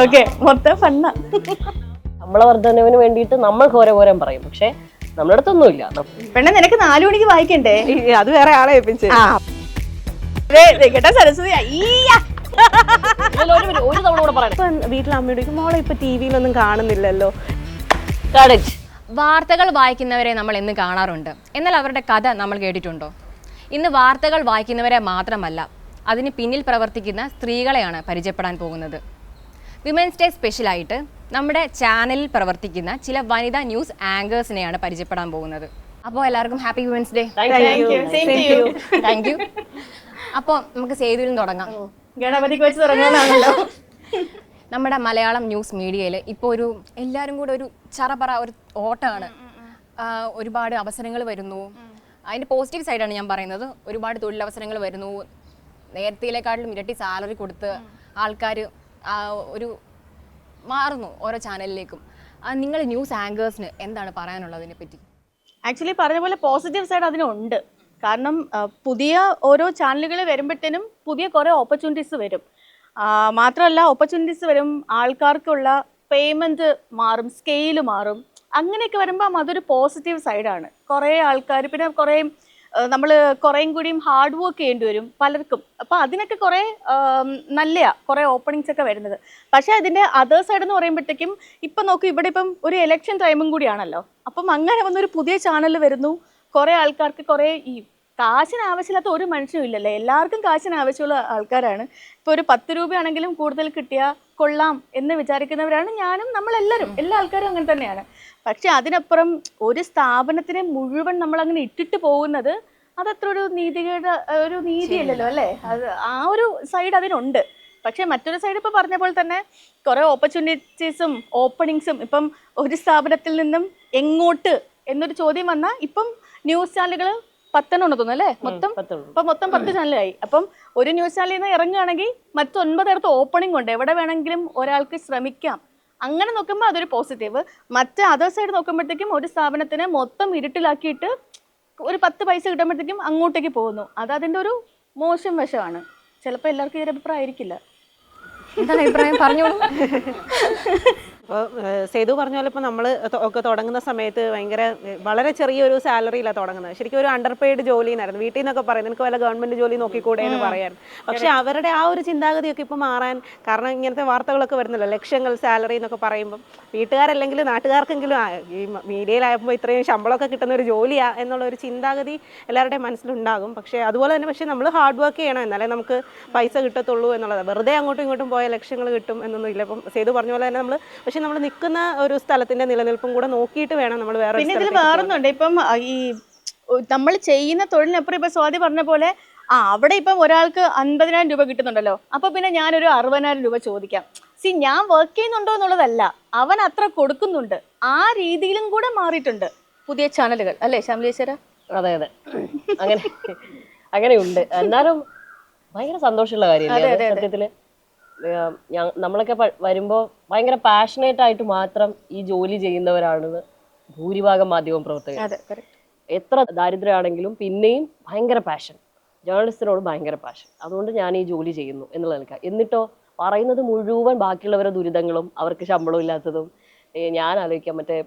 Okay മൊത്തം ഫണ്ണ. ശമ്പള വർധനവിന് വേണ്ടിയിട്ട് നമ്മൾ ഘോരം പറയും, പക്ഷെ നമ്മുടെ അടുത്തൊന്നുമില്ല. പെണ്ണെ നിനക്ക് 4 മണിക്ക് വായിക്കണ്ടേ? അത് വേറെ ആളെ ഏൽപ്പിച്ച്. കേട്ടാ സരസ്വതി ഒരു തവണ കൂടെ പറയാം. വീട്ടിൽ അമ്മയോട് മോളെ ഇപ്പൊ ടിവിയിലൊന്നും കാണുന്നില്ലല്ലോ. വാർത്തകൾ വായിക്കുന്നവരെ നമ്മൾ എന്ന് കാണാറുണ്ട്, എന്നാൽ അവരുടെ കഥ നമ്മൾ കേട്ടിട്ടുണ്ടോ? ഇന്ന് വാർത്തകൾ വായിക്കുന്നവരെ മാത്രമല്ല, അതിന് പിന്നിൽ പ്രവർത്തിക്കുന്ന സ്ത്രീകളെയാണ് പരിചയപ്പെടാൻ പോകുന്നത്. വിമൻസ് ഡേ സ്പെഷ്യലായിട്ട് നമ്മുടെ ചാനലിൽ പ്രവർത്തിക്കുന്ന ചില വനിതാ ന്യൂസ് ആങ്കേഴ്സിനെയാണ് പരിചയപ്പെടാൻ പോകുന്നത്. അപ്പോൾ എല്ലാവർക്കും happy women's day. Thank you. അപ്പോൾ നമുക്ക് സേതുവിൽ തുടങ്ങാം. ഗണപതിക്ക് വെച്ച് തുടങ്ങാനാണല്ലോ. നമ്മുടെ മലയാളം ന്യൂസ് മീഡിയയിൽ ഇപ്പോൾ എല്ലാവരും കൂടെ ഒരു ചറപറ ഒരു ഓട്ടമാണ്. ഒരുപാട് അവസരങ്ങൾ വരുന്നു. അതിൻ്റെ പോസിറ്റീവ് സൈഡാണ് ഞാൻ പറയുന്നത്. ഒരുപാട് തൊഴിലവസരങ്ങൾ വരുന്നു. നേരത്തേക്കാട്ടിലും ഇരട്ടി സാലറി കൊടുത്ത് ആൾക്കാർ ഒരു മാറുന്നു ഓരോ ചാനലിലേക്കും. നിങ്ങൾ ന്യൂസ് ആങ്കേഴ്സിന് എന്താണ് പറയാനുള്ളതിനെ പറ്റി? ആക്ച്വലി പറഞ്ഞ പോലെ പോസിറ്റീവ് സൈഡ് അതിനുണ്ട്. കാരണം പുതിയ ഓരോ ചാനലുകൾ വരുമ്പോഴത്തേനും പുതിയ കുറേ ഓപ്പർച്യൂണിറ്റീസ് വരും. മാത്രമല്ല ഓപ്പർച്യൂണിറ്റീസ് വരും, ആൾക്കാർക്കുള്ള പേയ്മെൻറ്റ് മാറും, സ്കെയില് മാറും. അങ്ങനെയൊക്കെ വരുമ്പോൾ അതൊരു പോസിറ്റീവ് സൈഡാണ്. കുറേ ആൾക്കാർ പിന്നെ കുറേ നമ്മൾ കുറേയും കൂടിയും ഹാർഡ് വർക്ക് ചെയ്യേണ്ടി വരും പലർക്കും. അപ്പോൾ അതിനൊക്കെ കുറേ നല്ലതാണ് കുറേ ഓപ്പണിങ്സ് ഒക്കെ വരുന്നത്. പക്ഷേ അതിൻ്റെ അതർ സൈഡ് എന്ന് പറയുമ്പോഴത്തേക്കും ഇപ്പം നോക്കൂ, ഇവിടെ ഇപ്പം ഒരു ഇലക്ഷൻ ടൈമും കൂടിയാണല്ലോ. അപ്പം അങ്ങനെ വന്നൊരു പുതിയ ചാനൽ വരുന്നു. കുറേ ആൾക്കാർക്ക് കുറേ ഈ കാശിന് ആവശ്യമില്ലാത്ത ഒരു മനുഷ്യനും ഇല്ലല്ലോ, എല്ലാവർക്കും കാശിന് ആവശ്യമുള്ള ആൾക്കാരാണ്. ഇപ്പോൾ ഒരു 10 രൂപയാണെങ്കിലും കൂടുതൽ കിട്ടിയാൽ കൊള്ളാം എന്ന് വിചാരിക്കുന്നവരാണ് ഞാനും നമ്മളെല്ലാവരും. എല്ലാ ആൾക്കാരും അങ്ങനെ തന്നെയാണ്. പക്ഷെ അതിനപ്പുറം ഒരു സ്ഥാപനത്തിനെ മുഴുവൻ നമ്മളങ്ങനെ ഇട്ടിട്ട് പോകുന്നത് അതത്ര ഒരു ഒരു നീതിയല്ലല്ലോ അല്ലേ. അത് ആ ഒരു സൈഡ് അതിനുണ്ട്. പക്ഷേ മറ്റൊരു സൈഡ് ഇപ്പോൾ പറഞ്ഞ പോലെ തന്നെ കുറേ ഓപ്പർച്യൂണിറ്റീസും ഓപ്പണിങ്സും ഇപ്പം ഒരു സ്ഥാപനത്തിൽ നിന്നും എങ്ങോട്ട് എന്നൊരു ചോദ്യം വന്നാൽ ഇപ്പം ന്യൂസ് ചാനലുകൾ 10 തോന്നുന്നു അല്ലേ, മൊത്തം 10 ചാനലായി. അപ്പം ഒരു ന്യൂസ് ചാനലിൽ നിന്ന് ഇറങ്ങുകയാണെങ്കിൽ മറ്റ് 9 ഓപ്പണിംഗ് ഉണ്ട്. എവിടെ വേണമെങ്കിലും ഒരാൾക്ക് ശ്രമിക്കാം. അങ്ങനെ നോക്കുമ്പോൾ അതൊരു പോസിറ്റീവ്. മറ്റേ അതർ സൈഡ് നോക്കുമ്പോഴത്തേക്കും ഒരു സ്ഥാപനത്തിനെ മൊത്തം ഇരുട്ടിലാക്കിയിട്ട് ഒരു 10 പൈസ കിട്ടുമ്പോഴത്തേക്കും അങ്ങോട്ടേക്ക് പോകുന്നു. അത് അതിൻ്റെ ഒരു മോശം വശമാണ്. ചിലപ്പോൾ എല്ലാവർക്കും ഈ ഒരു അഭിപ്രായം ആയിരിക്കില്ല. എന്താണ് അഭിപ്രായം? പറഞ്ഞോളൂ. അപ്പോൾ സേതു പറഞ്ഞ പോലെ ഇപ്പോൾ നമ്മൾ ഒക്കെ തുടങ്ങുന്ന സമയത്ത് വളരെ ചെറിയൊരു സാലറിയിലാണ് തുടങ്ങുന്നത്. ശരിക്കും ഒരു അണ്ടർ പെയ്ഡ് ജോലി എന്നായിരുന്നു വീട്ടിൽ നിന്നൊക്കെ പറയുന്നത്. എനിക്ക് വല്ല ഗവൺമെൻറ് ജോലി നോക്കിക്കൂടെ എന്ന് പറയായിരുന്നു. പക്ഷേ അവരുടെ ആ ഒരു ചിന്താഗതിയൊക്കെ ഇപ്പോൾ മാറാൻ കാരണം ഇങ്ങനത്തെ വാർത്തകളൊക്കെ വരുന്നല്ലോ, ലക്ഷങ്ങൾ സാലറി എന്നൊക്കെ പറയുമ്പം വീട്ടുകാരല്ലെങ്കിൽ നാട്ടുകാർക്കെങ്കിലും ഈ മീഡിയയിലായപ്പോൾ ഇത്രയും ശമ്പളമൊക്കെ കിട്ടുന്ന ഒരു ജോലിയാ എന്നുള്ളൊരു ചിന്താഗതി എല്ലാവരുടെയും മനസ്സിലുണ്ടാകും. അതുപോലെ തന്നെ നമ്മൾ ഹാർഡ് വർക്ക് ചെയ്യണം, എന്നാലേ നമുക്ക് പൈസ കിട്ടത്തുള്ളൂ എന്നുള്ളത്. വെറുതെ അങ്ങോട്ടും ഇങ്ങോട്ടും പോയ ലക്ഷങ്ങൾ കിട്ടും എന്നൊന്നുമില്ല. ഇപ്പം സേതു പറഞ്ഞ പോലെ തന്നെ പക്ഷെ നമ്മൾ നിൽക്കുന്ന ഒരു സ്ഥലത്തിന്റെ നിലനിൽപ്പും കൂടെ നോക്കിയിട്ട് വേണം നമ്മൾ വേറെ. പിന്നെ ഇതിൽ വേറൊന്നുണ്ട്. ഇപ്പം ഈ നമ്മൾ ചെയ്യുന്ന തൊഴിലിനപ്പുറം ഇപ്പൊ സ്വാതി പറഞ്ഞ പോലെ അവിടെ ഇപ്പം ഒരാൾക്ക് 50,000 രൂപ കിട്ടുന്നുണ്ടല്ലോ, അപ്പൊ പിന്നെ ഞാനൊരു 60,000 രൂപ ചോദിക്കാം. ഞാൻ വർക്ക് ചെയ്യുന്നുണ്ടോ എന്നുള്ളതല്ല, അവൻ അത്ര കൊടുക്കുന്നുണ്ട്. ആ രീതിയിലും കൂടെ മാറിയിട്ടുണ്ട് പുതിയ ചാനലുകൾ അല്ലേ ശ്യാമലേശ്വര? അതെ അങ്ങനെയുണ്ട്. എന്നാലും ഭയങ്കര സന്തോഷമുള്ള കാര്യമല്ലേ സത്യത്തില്. നമ്മളൊക്കെ വരുമ്പോൾ ഭയങ്കര പാഷനേറ്റ് ആയിട്ട് മാത്രം ഈ ജോലി ചെയ്യുന്നവരാണെന്ന് ഭൂരിഭാഗം മാധ്യമ പ്രവർത്തകർ. എത്ര ദാരിദ്ര്യമാണെങ്കിലും പിന്നെയും ഭയങ്കര പാഷൻ, ജേർണലിസ്റ്റിനോട് ഭയങ്കര പാഷൻ. അതുകൊണ്ട് ഞാൻ ഈ ജോലി ചെയ്യുന്നു എന്നുള്ള നിലയ്ക്ക്. എന്നിട്ടോ പറയുന്നത് മുഴുവൻ ബാക്കിയുള്ളവരുടെ ദുരിതങ്ങളും അവർക്ക് ശമ്പളം ഇല്ലാത്തതും. ഞാൻ ആലോചിക്കാം, മറ്റേ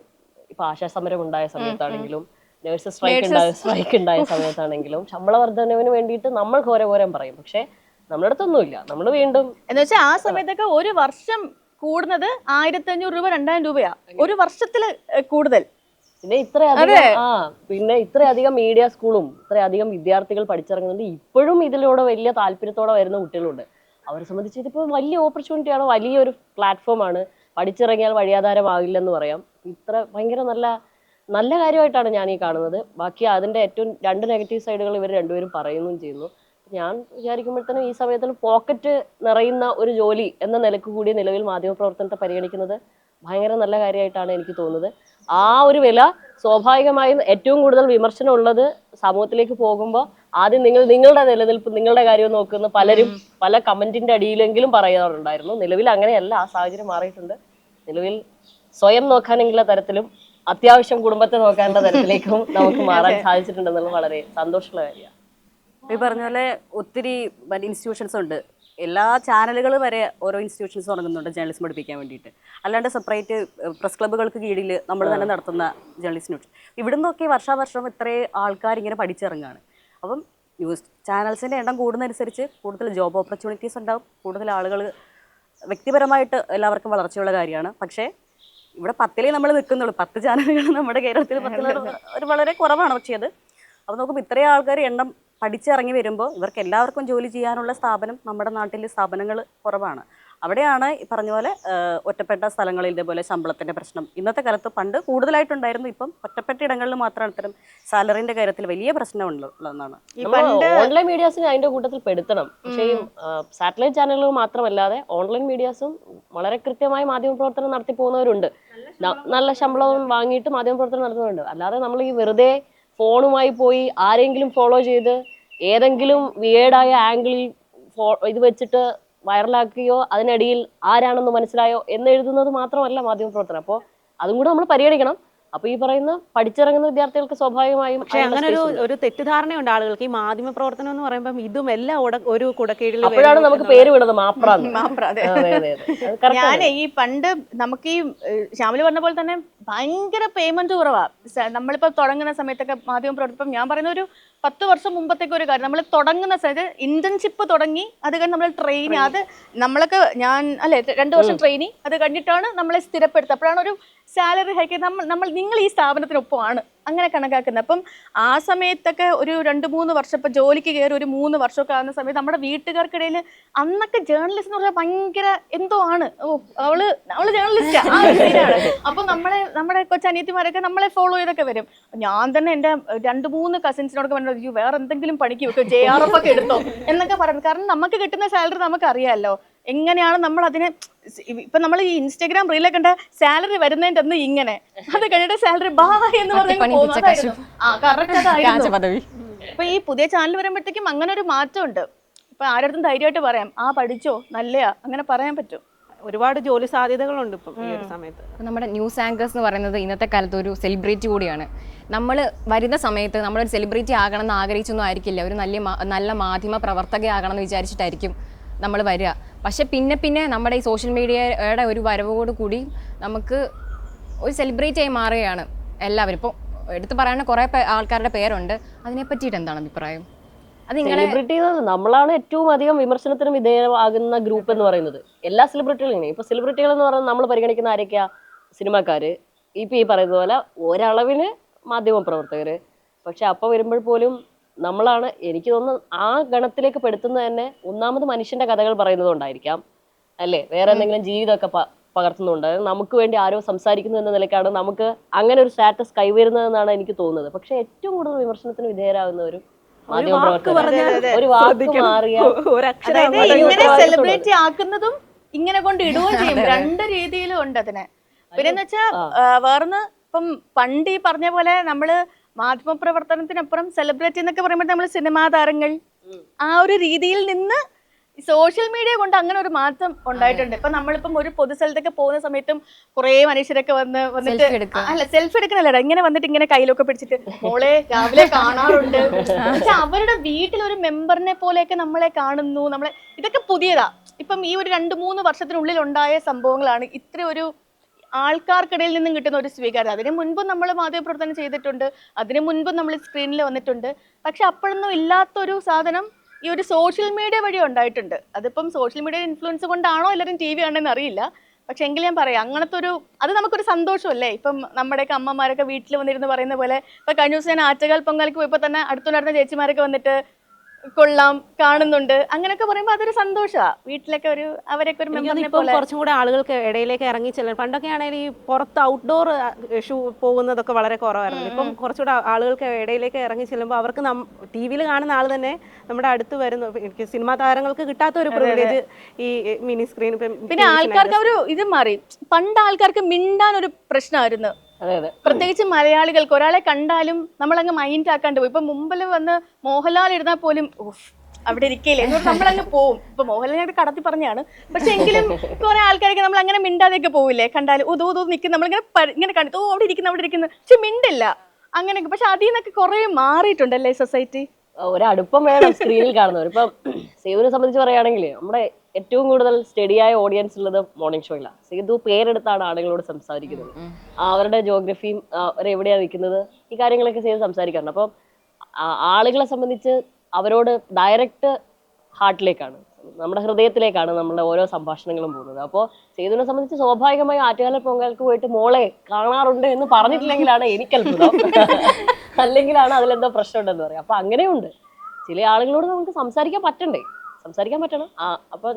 ഇപ്പൊ ആശാസമരം ഉണ്ടായ സമയത്താണെങ്കിലും നഴ്സസ് സ്ട്രൈക്ക് ഉണ്ടായ സമയത്താണെങ്കിലും ശമ്പള വർധനവിന് വേണ്ടിയിട്ട് നമ്മൾ ഘോരം പറയും, പക്ഷെ നമ്മുടെ അടുത്തൊന്നുമില്ല. നമ്മൾ വീണ്ടും എന്ന് വെച്ചാൽ ആ സമയത്തൊക്കെ ഒരു വർഷം കൂടുന്നത് 1,500 രൂപ 2,000 രൂപയാ ഒരു വർഷത്തില് കൂടുതൽ. പിന്നെ ഇത്രയധികം മീഡിയ സ്കൂളും ഇത്രയധികം വിദ്യാർത്ഥികൾ പഠിച്ചിറങ്ങുന്നുണ്ട്. ഇപ്പോഴും ഇതിലൂടെ വലിയ താല്പര്യത്തോടെ വരുന്ന കുട്ടികളുണ്ട്. അവരെ സംബന്ധിച്ച് ഇതിപ്പോൾ വലിയ ഓപ്പർച്യൂണിറ്റിയാണ്, വലിയൊരു പ്ലാറ്റ്ഫോമാണ്. പഠിച്ചിറങ്ങിയാൽ വഴിയാധാരമാകില്ലെന്ന് പറയാം. ഇത്ര ഭയങ്കര നല്ല കാര്യമായിട്ടാണ് ഞാൻ ഈ കാണുന്നത്. ബാക്കി അതിൻ്റെ ഏറ്റവും 2 നെഗറ്റീവ് സൈഡുകൾ ഇവർ രണ്ടുപേരും പറയുകയും ചെയ്യുന്നു. ഞാൻ വിചാരിക്കുമ്പോഴത്തേനും ഈ സമയത്തിൽ പോക്കറ്റ് നിറയുന്ന ഒരു ജോലി എന്ന നിലക്ക് കൂടി നിലവിൽ മാധ്യമപ്രവർത്തനത്തെ പരിഗണിക്കുന്നത് ഭയങ്കര നല്ല കാര്യമായിട്ടാണ് എനിക്ക് തോന്നുന്നത്. ആ ഒരു വില സ്വാഭാവികമായും ഏറ്റവും കൂടുതൽ വിമർശനം ഉള്ളത് സമൂഹത്തിലേക്ക് പോകുമ്പോൾ ആദ്യം നിങ്ങളുടെ നിലനിൽപ്പ്, നിങ്ങളുടെ കാര്യം നോക്കുന്ന പലരും പല കമന്റിന്റെ അടിയിലെങ്കിലും പറയാറുണ്ടായിരുന്നു. നിലവിൽ അങ്ങനെയല്ല, ആ സാഹചര്യം മാറിയിട്ടുണ്ട്. നിലവിൽ സ്വയം നോക്കാനെങ്കിലുള്ള തരത്തിലും അത്യാവശ്യം കുടുംബത്തെ നോക്കാനുള്ള തരത്തിലേക്കും നമുക്ക് മാറാൻ സാധിച്ചിട്ടുണ്ടെന്നുള്ളത് വളരെ സന്തോഷമുള്ള കാര്യമാണ്. ഈ പറഞ്ഞ പോലെ ഒത്തിരി ഇൻസ്റ്റിറ്റ്യൂഷൻസ് ഉണ്ട് എല്ലാ ചാനലുകൾ വരെ ഓരോ ഇൻസ്റ്റിറ്റ്യൂഷൻസ് തുടങ്ങുന്നുണ്ട് ജേർണലിസം പഠിപ്പിക്കാൻ വേണ്ടിയിട്ട്. അല്ലാണ്ട് സെപ്പറേറ്റ് പ്രസ് ക്ലബ്ബുകൾക്ക് കീഴിൽ നമ്മൾ തന്നെ നടത്തുന്ന ജേർണലിസ്റ്റ് ഇവിടെ നിന്നൊക്കെ വർഷാവർഷം ഇത്രയും ആൾക്കാർ ഇങ്ങനെ പഠിച്ചിറങ്ങുകയാണ്. അപ്പം ന്യൂസ് ചാനൽസിൻ്റെ എണ്ണം കൂടുന്നതനുസരിച്ച് കൂടുതൽ ജോബ് ഓപ്പർച്യൂണിറ്റീസ് ഉണ്ടാവും, കൂടുതൽ ആളുകൾ വ്യക്തിപരമായിട്ട് എല്ലാവർക്കും വളർച്ചയുള്ള കാര്യമാണ്. പക്ഷേ ഇവിടെ 10 നമ്മൾ നിൽക്കുന്നുള്ളൂ. 10 ചാനലുകൾ നമ്മുടെ കേരളത്തിൽ 10 ഒരു വളരെ കുറവാണ്. പക്ഷേ അത് അപ്പോൾ നോക്കുമ്പോൾ ഇത്രയും ആൾക്കാർ എണ്ണം പഠിച്ചിറങ്ങി വരുമ്പോൾ ഇവർക്ക് എല്ലാവർക്കും ജോലി ചെയ്യാനുള്ള സ്ഥാപനം നമ്മുടെ നാട്ടിൽ സ്ഥാപനങ്ങൾ കുറവാണ്. അവിടെയാണ് ഈ പറഞ്ഞ പോലെ ഒറ്റപ്പെട്ട സ്ഥലങ്ങളിൽ ഇതേപോലെ ശമ്പളത്തിൻ്റെ പ്രശ്നം ഇന്നത്തെ കാലത്ത് പണ്ട് കൂടുതലായിട്ടുണ്ടായിരുന്നു. ഇപ്പം ഒറ്റപ്പെട്ട ഇടങ്ങളിൽ മാത്രമാണ് ഇത്തരം സാലറിൻ്റെ കാര്യത്തിൽ വലിയ പ്രശ്നമുള്ളതെന്നാണ്. ഓൺലൈൻ മീഡിയാസിനെ അതിന്റെ കൂട്ടത്തിൽ പെടുത്തണം. പക്ഷേ ഈ സാറ്റലൈറ്റ് ചാനലുകൾ മാത്രമല്ലാതെ ഓൺലൈൻ മീഡിയാസും വളരെ കൃത്യമായി മാധ്യമപ്രവർത്തനം നടത്തി പോകുന്നവരുണ്ട്. നല്ല ശമ്പളവും വാങ്ങിയിട്ട് മാധ്യമപ്രവർത്തനം നടത്തുന്നവരുണ്ട്. അല്ലാതെ നമ്മൾ ഈ വെറുതെ ഫോണുമായി പോയി ആരെങ്കിലും ഫോളോ ചെയ്ത് ഏതെങ്കിലും വിയേഡായ ആംഗിളിൽ ഇത് വെച്ചിട്ട് വൈറലാക്കുകയോ അതിനിടയിൽ ആരാണെന്ന് മനസ്സിലായോ എന്ന് എഴുതുന്നത് മാത്രമല്ല മാധ്യമപ്രവർത്തനം. അപ്പോൾ അതും കൂടെ നമ്മൾ പരിഗണിക്കണം. അപ്പൊ ഈ പറയുന്ന പഠിച്ചിറങ്ങുന്ന വിദ്യാർത്ഥികൾക്ക് സ്വാഭാവികമായും പക്ഷെ അങ്ങനെ ഒരു തെറ്റിദ്ധാരണയുണ്ട് ആളുകൾക്ക്. ഈ മാധ്യമ പ്രവർത്തനം എന്ന് പറയുമ്പോൾ ഇതും എല്ലാം ഒരു കുടക്കീഴിൽ അപ്പോഴാണ് നമുക്ക് പേര് വിടുന്നത് മാപ്രാന്ന്. ഞാൻ ഈ പണ്ട് നമുക്ക് ഈ ശ്യാമില് പറഞ്ഞ പോലെ തന്നെ ഭയങ്കര പേയ്മെന്റ് കുറവാ. നമ്മളിപ്പോ തുടങ്ങുന്ന സമയത്തൊക്കെ മാധ്യമ പ്രവർത്തനം ഞാൻ പറയുന്ന ഒരു 10 വർഷം മുമ്പത്തേക്ക് ഒരു കാര്യം, നമ്മൾ തുടങ്ങുന്ന സമയത്ത് ഇന്റേൺഷിപ്പ് തുടങ്ങി, അത് കഴിഞ്ഞ് നമ്മൾ ട്രെയിനിങ്, അത് നമ്മളൊക്കെ ഞാൻ അല്ലെ 2 വർഷം ട്രെയിനിങ്, അത് കഴിഞ്ഞിട്ടാണ് നമ്മളെ സ്ഥിരപ്പെടുത്തുക. അപ്പോഴാണ് ഒരു സാലറി ഹൈക്ക് നിങ്ങൾ ഈ സ്ഥാപനത്തിനൊപ്പമാണ് അങ്ങനെ കണക്കാക്കുന്നത്. അപ്പം ആ സമയത്തൊക്കെ ഒരു 2-3 വർഷം ഇപ്പം ജോലിക്ക് കയറി ഒരു 3 വർഷമൊക്കെ ആകുന്ന സമയത്ത് നമ്മുടെ വീട്ടുകാർക്കിടയിൽ അന്നൊക്കെ ജേർണലിസ്റ്റ് എന്ന് പറഞ്ഞാൽ ഭയങ്കര എന്തോ ആണ്. അവള് ജേർണലിസ്റ്റാണ്. അപ്പൊ നമ്മുടെ കൊച്ചനിയത്തിമാരൊക്കെ നമ്മളെ ഫോളോ ചെയ്തൊക്കെ വരും. ഞാൻ തന്നെ എൻ്റെ 2-3 കസിൻസിനോടൊക്കെ പറഞ്ഞത് വേറെ എന്തെങ്കിലും പണിക്ക് വെക്കും, JRF ഒക്കെ എടുത്തോ എന്നൊക്കെ പറയുന്നത്. കാരണം നമുക്ക് കിട്ടുന്ന സാലറി നമുക്ക് അറിയാമല്ലോ എങ്ങനെയാണ് നമ്മൾ അതിനെ. ഇപ്പൊ നമ്മൾ ഈ ഇൻസ്റ്റാഗ്രാം റീലൊക്കെ കണ്ട സാലറി വരുന്നതിന്റെ അന്ന് ഇങ്ങനെ, അത് കഴിഞ്ഞിട്ട് സാലറി ബായ് എന്ന് പറഞ്ഞാൽ ഇപ്പൊ ഈ പുതിയ ചാനൽ വരുമ്പോഴത്തേക്കും അങ്ങനെ ഒരു മാറ്റമുണ്ട്. ഇപ്പൊ ആരുടെ ധൈര്യമായിട്ട് പറയാം പഠിച്ചോ നല്ലയാ അങ്ങനെ പറയാൻ പറ്റും. ഒരുപാട് ജോലി സാധ്യതകളുണ്ട് ഇപ്പം ഈ ഒരു സമയത്ത്. നമ്മുടെ ന്യൂസ് ആങ്കേഴ്സ് എന്ന് പറയുന്നത് ഇന്നത്തെ കാലത്ത് ഒരു സെലിബ്രിറ്റി കൂടിയാണ്. നമ്മൾ വരുന്ന സമയത്ത് നമ്മളൊരു സെലിബ്രിറ്റി ആകണം എന്ന് ആഗ്രഹിച്ചൊന്നും ആയിരിക്കില്ല, ഒരു നല്ല മാധ്യമ പ്രവർത്തകയാകണം എന്ന് വിചാരിച്ചിട്ടായിരിക്കും നമ്മൾ വരിക. പക്ഷെ പിന്നെ നമ്മുടെ ഈ സോഷ്യൽ മീഡിയയുടെ ഒരു വരവോട് കൂടി നമുക്ക് ഒരു സെലിബ്രിറ്റി ആയി മാറുകയാണ് എല്ലാവരും. ഇപ്പോൾ എടുത്തു പറയാനുള്ള കുറേ ആൾക്കാരുടെ പേരുണ്ട്. അതിനെ പറ്റിയിട്ട് എന്താണ് അഭിപ്രായം? സെലിബ്രിറ്റി നമ്മളാണ് ഏറ്റവും അധികം വിമർശനത്തിന് വിധേയമാകുന്ന ഗ്രൂപ്പ് എന്ന് പറയുന്നത്. എല്ലാ സെലിബ്രിറ്റികളും ഇങ്ങനെ. ഇപ്പൊ സെലിബ്രിറ്റികൾ എന്ന് പറയുന്നത് നമ്മൾ പരിഗണിക്കുന്ന ആരൊക്കെയാ? സിനിമാക്കാര്, ഇപ്പൊ ഈ പറയുന്ന പോലെ ഒരളവിന് മാധ്യമ പ്രവർത്തകര്. പക്ഷെ അപ്പൊ വരുമ്പോൾ പോലും നമ്മളാണ്, എനിക്ക് തോന്നുന്നു ആ ഗണത്തിലേക്ക് പെടുത്തുന്നത് തന്നെ ഒന്നാമത് മനുഷ്യന്റെ കഥകൾ പറയുന്നതുകൊണ്ടായിരിക്കാം അല്ലേ, വേറെ എന്തെങ്കിലും ജീവിതമൊക്കെ പകർത്തുന്നുണ്ട്, നമുക്ക് വേണ്ടി ആരോ സംസാരിക്കുന്നു എന്ന നിലയ്ക്കാണ് നമുക്ക് അങ്ങനെ ഒരു സ്റ്റാറ്റസ് കൈവരുന്നതെന്നാണ് എനിക്ക് തോന്നുന്നത്. പക്ഷെ ഏറ്റവും കൂടുതൽ വിമർശനത്തിന് വിധേയരാകുന്നവരും മാധ്യമ പ്രവർത്തകർ. ഒരു വാക്ക് മാറിയ ഇങ്ങനെ സെലിബ്രിറ്റി ആക്കുന്നതും ഇങ്ങനെ കൊണ്ട് ഇടുകയും ചെയ്യും. 2 രീതിയിലും ഉണ്ട് അതിനെ. പിന്നെന്ന് വെച്ചാൽ വേറൊന്ന്, ഇപ്പം പണ്ട് ഈ പറഞ്ഞ പോലെ നമ്മള് മാധ്യമപ്രവർത്തനത്തിനപ്പുറം സെലിബ്രിറ്റി എന്നൊക്കെ പറയുമ്പോൾ നമ്മൾ സിനിമാ താരങ്ങൾ ആ ഒരു രീതിയിൽ നിന്ന് സോഷ്യൽ മീഡിയ കൊണ്ട് അങ്ങനെ ഒരു മാറ്റം ഉണ്ടായിട്ടുണ്ട്. ഇപ്പൊ നമ്മളിപ്പം ഒരു പൊതു സ്ഥലത്തൊക്കെ പോകുന്ന സമയത്തും കുറെ മനുഷ്യരൊക്കെ വന്നിട്ട് അല്ല സെൽഫി എടുക്കണല്ലോ, ഇങ്ങനെ വന്നിട്ട് ഇങ്ങനെ കയ്യിലൊക്കെ പിടിച്ചിട്ട് മോളെ രാവിലെ കാണാറുണ്ട്. പക്ഷെ അവരുടെ വീട്ടിലൊരു മെമ്പറിനെ പോലെയൊക്കെ നമ്മളെ കാണുന്നു. ഇതൊക്കെ പുതിയതാ. ഇപ്പം ഈ ഒരു 2-3 വർഷത്തിനുള്ളിൽ ഉണ്ടായ സംഭവങ്ങളാണ്. ഇത്ര ഒരു ആൾക്കാർക്കിടയിൽ നിന്നും കിട്ടുന്ന ഒരു സ്വീകാര്യത. അതിന് മുൻപും നമ്മൾ മാധ്യമപ്രവർത്തനം ചെയ്തിട്ടുണ്ട്, അതിന് മുൻപും നമ്മൾ സ്ക്രീനിൽ വന്നിട്ടുണ്ട്. പക്ഷെ അപ്പോഴൊന്നും ഇല്ലാത്തൊരു സാധനം ഈ ഒരു സോഷ്യൽ മീഡിയ വഴി ഉണ്ടായിട്ടുണ്ട്. അതിപ്പം സോഷ്യൽ മീഡിയ ഇൻഫ്ലുവൻസ് കൊണ്ടാണോ എല്ലാവരും TV കാണുന്നതെന്ന് അറിയില്ല. പക്ഷെ എങ്കിലും ഞാൻ പറയാം, അങ്ങനത്തെ അത് നമുക്കൊരു സന്തോഷമല്ലേ. ഇപ്പം നമ്മുടെയൊക്കെ അമ്മമാരൊക്കെ വീട്ടിൽ വന്നിരുന്ന് പറയുന്ന പോലെ, ഇപ്പൊ കഴിഞ്ഞ ദിവസം ഞാൻ ആറ്റുകാൽ പൊങ്കാലയ്ക്ക് പോയപ്പോൾ തന്നെ അടുത്തുണ്ടായിരുന്ന ചേച്ചിമാരൊക്കെ വന്നിട്ട് കൊള്ളാം കാണുന്നുണ്ട് അങ്ങനെയൊക്കെ പറയുമ്പോൾ അതൊരു സന്തോഷമാണ്. വീട്ടിലൊക്കെ അവരൊക്കെ ഒരു മെമ്പറിനെ പോലെ കുറച്ചും കൂടെ ആളുകൾക്ക് ഇടയിലേക്ക് ഇറങ്ങി ചെല്ലാൻ. പണ്ടൊക്കെ ആണെങ്കിൽ ഈ പുറത്ത് ഔട്ട്ഡോർ പോകുന്നതൊക്കെ വളരെ കുറവായിരുന്നു. ഇപ്പം കുറച്ചുകൂടെ ആളുകൾക്ക് ഇടയിലേക്ക് ഇറങ്ങി ചെല്ലുമ്പോൾ അവർക്ക് TV കാണുന്ന ആൾ തന്നെ നമ്മുടെ അടുത്ത് വരുന്നു. എനിക്ക് സിനിമാ താരങ്ങൾക്ക് കിട്ടാത്ത ഒരു പ്രിവിലേജ് ഈ മിനി സ്ക്രീൻ. പിന്നെ ആൾക്കാർക്ക് ഇത് മാറി. പണ്ട് ആൾക്കാർക്ക് മിണ്ടാൻ ഒരു പ്രശ്നമായിരുന്നു, പ്രത്യേകിച്ച് മലയാളികൾക്ക്. ഒരാളെ കണ്ടാലും നമ്മളങ്ങ് മൈൻഡ് ആക്കാണ്ട് പോയി. ഇപ്പൊ മുമ്പിൽ വന്ന് മോഹൻലാൽ ഇരുന്നാൽ പോലും അവിടെ ഇരിക്കയില്ലേ നമ്മളങ്ങ് പോവും. ഇപ്പൊ മോഹൻലാൽ ഞങ്ങൾ കടത്തി പറഞ്ഞാണ്. പക്ഷെ എങ്കിലും കുറെ ആൾക്കാരൊക്കെ നമ്മൾ അങ്ങനെ മിണ്ടാതെയൊക്കെ പോവില്ലേ, കണ്ടാലും ഉദൂ നിൽക്കുന്ന നമ്മളിങ്ങനെ കണ്ടു അവിടെ ഇരിക്കുന്നു പക്ഷെ മിണ്ടില്ല അങ്ങനെയൊക്കെ. പക്ഷെ അതിൽ നിന്നൊക്കെ കുറെ മാറിയിട്ടുണ്ടല്ലേ സൊസൈറ്റി. ഒരടുപ്പം വേണം സ്ക്രീനിൽ കാണുന്നവർ. ഇപ്പം സേതുവിനെ സംബന്ധിച്ച് പറയുകയാണെങ്കിൽ നമ്മുടെ ഏറ്റവും കൂടുതൽ സ്റ്റഡിയായ ഓഡിയൻസ് ഉള്ളത് മോർണിംഗ് ഷോയിലാണ്. സേതു പേരെടുത്താണ് ആളുകളോട് സംസാരിക്കുന്നത്. അവരുടെ ജോഗ്രഫിയും അവരെവിടെയാണ് നിൽക്കുന്നത്, ഈ കാര്യങ്ങളൊക്കെ സേതു സംസാരിക്കാറുണ്ട്. അപ്പം ആളുകളെ സംബന്ധിച്ച് അവരോട് ഡയറക്റ്റ് ഹാർട്ടിലേക്കാണ്, നമ്മുടെ ഹൃദയത്തിലേക്കാണ് നമ്മുടെ ഓരോ സംഭാഷണങ്ങളും പോകുന്നത്. അപ്പോൾ സേതുവിനെ സംബന്ധിച്ച് സ്വാഭാവികമായി ആറ്റുകാല പൊങ്കൽക്ക് പോയിട്ട് മോളെ കാണാറുണ്ട് എന്ന് പറഞ്ഞിട്ടില്ലെങ്കിലാണ് എനിക്ക് അത്ഭുതം, അല്ലെങ്കിലാണ് അതിലെന്തോ പ്രശ്നമുണ്ടെന്ന് പറയാം. അപ്പൊ അങ്ങനെയുണ്ട്, ചില ആളുകളോട് നമുക്ക് സംസാരിക്കാൻ പറ്റണം. അപ്പം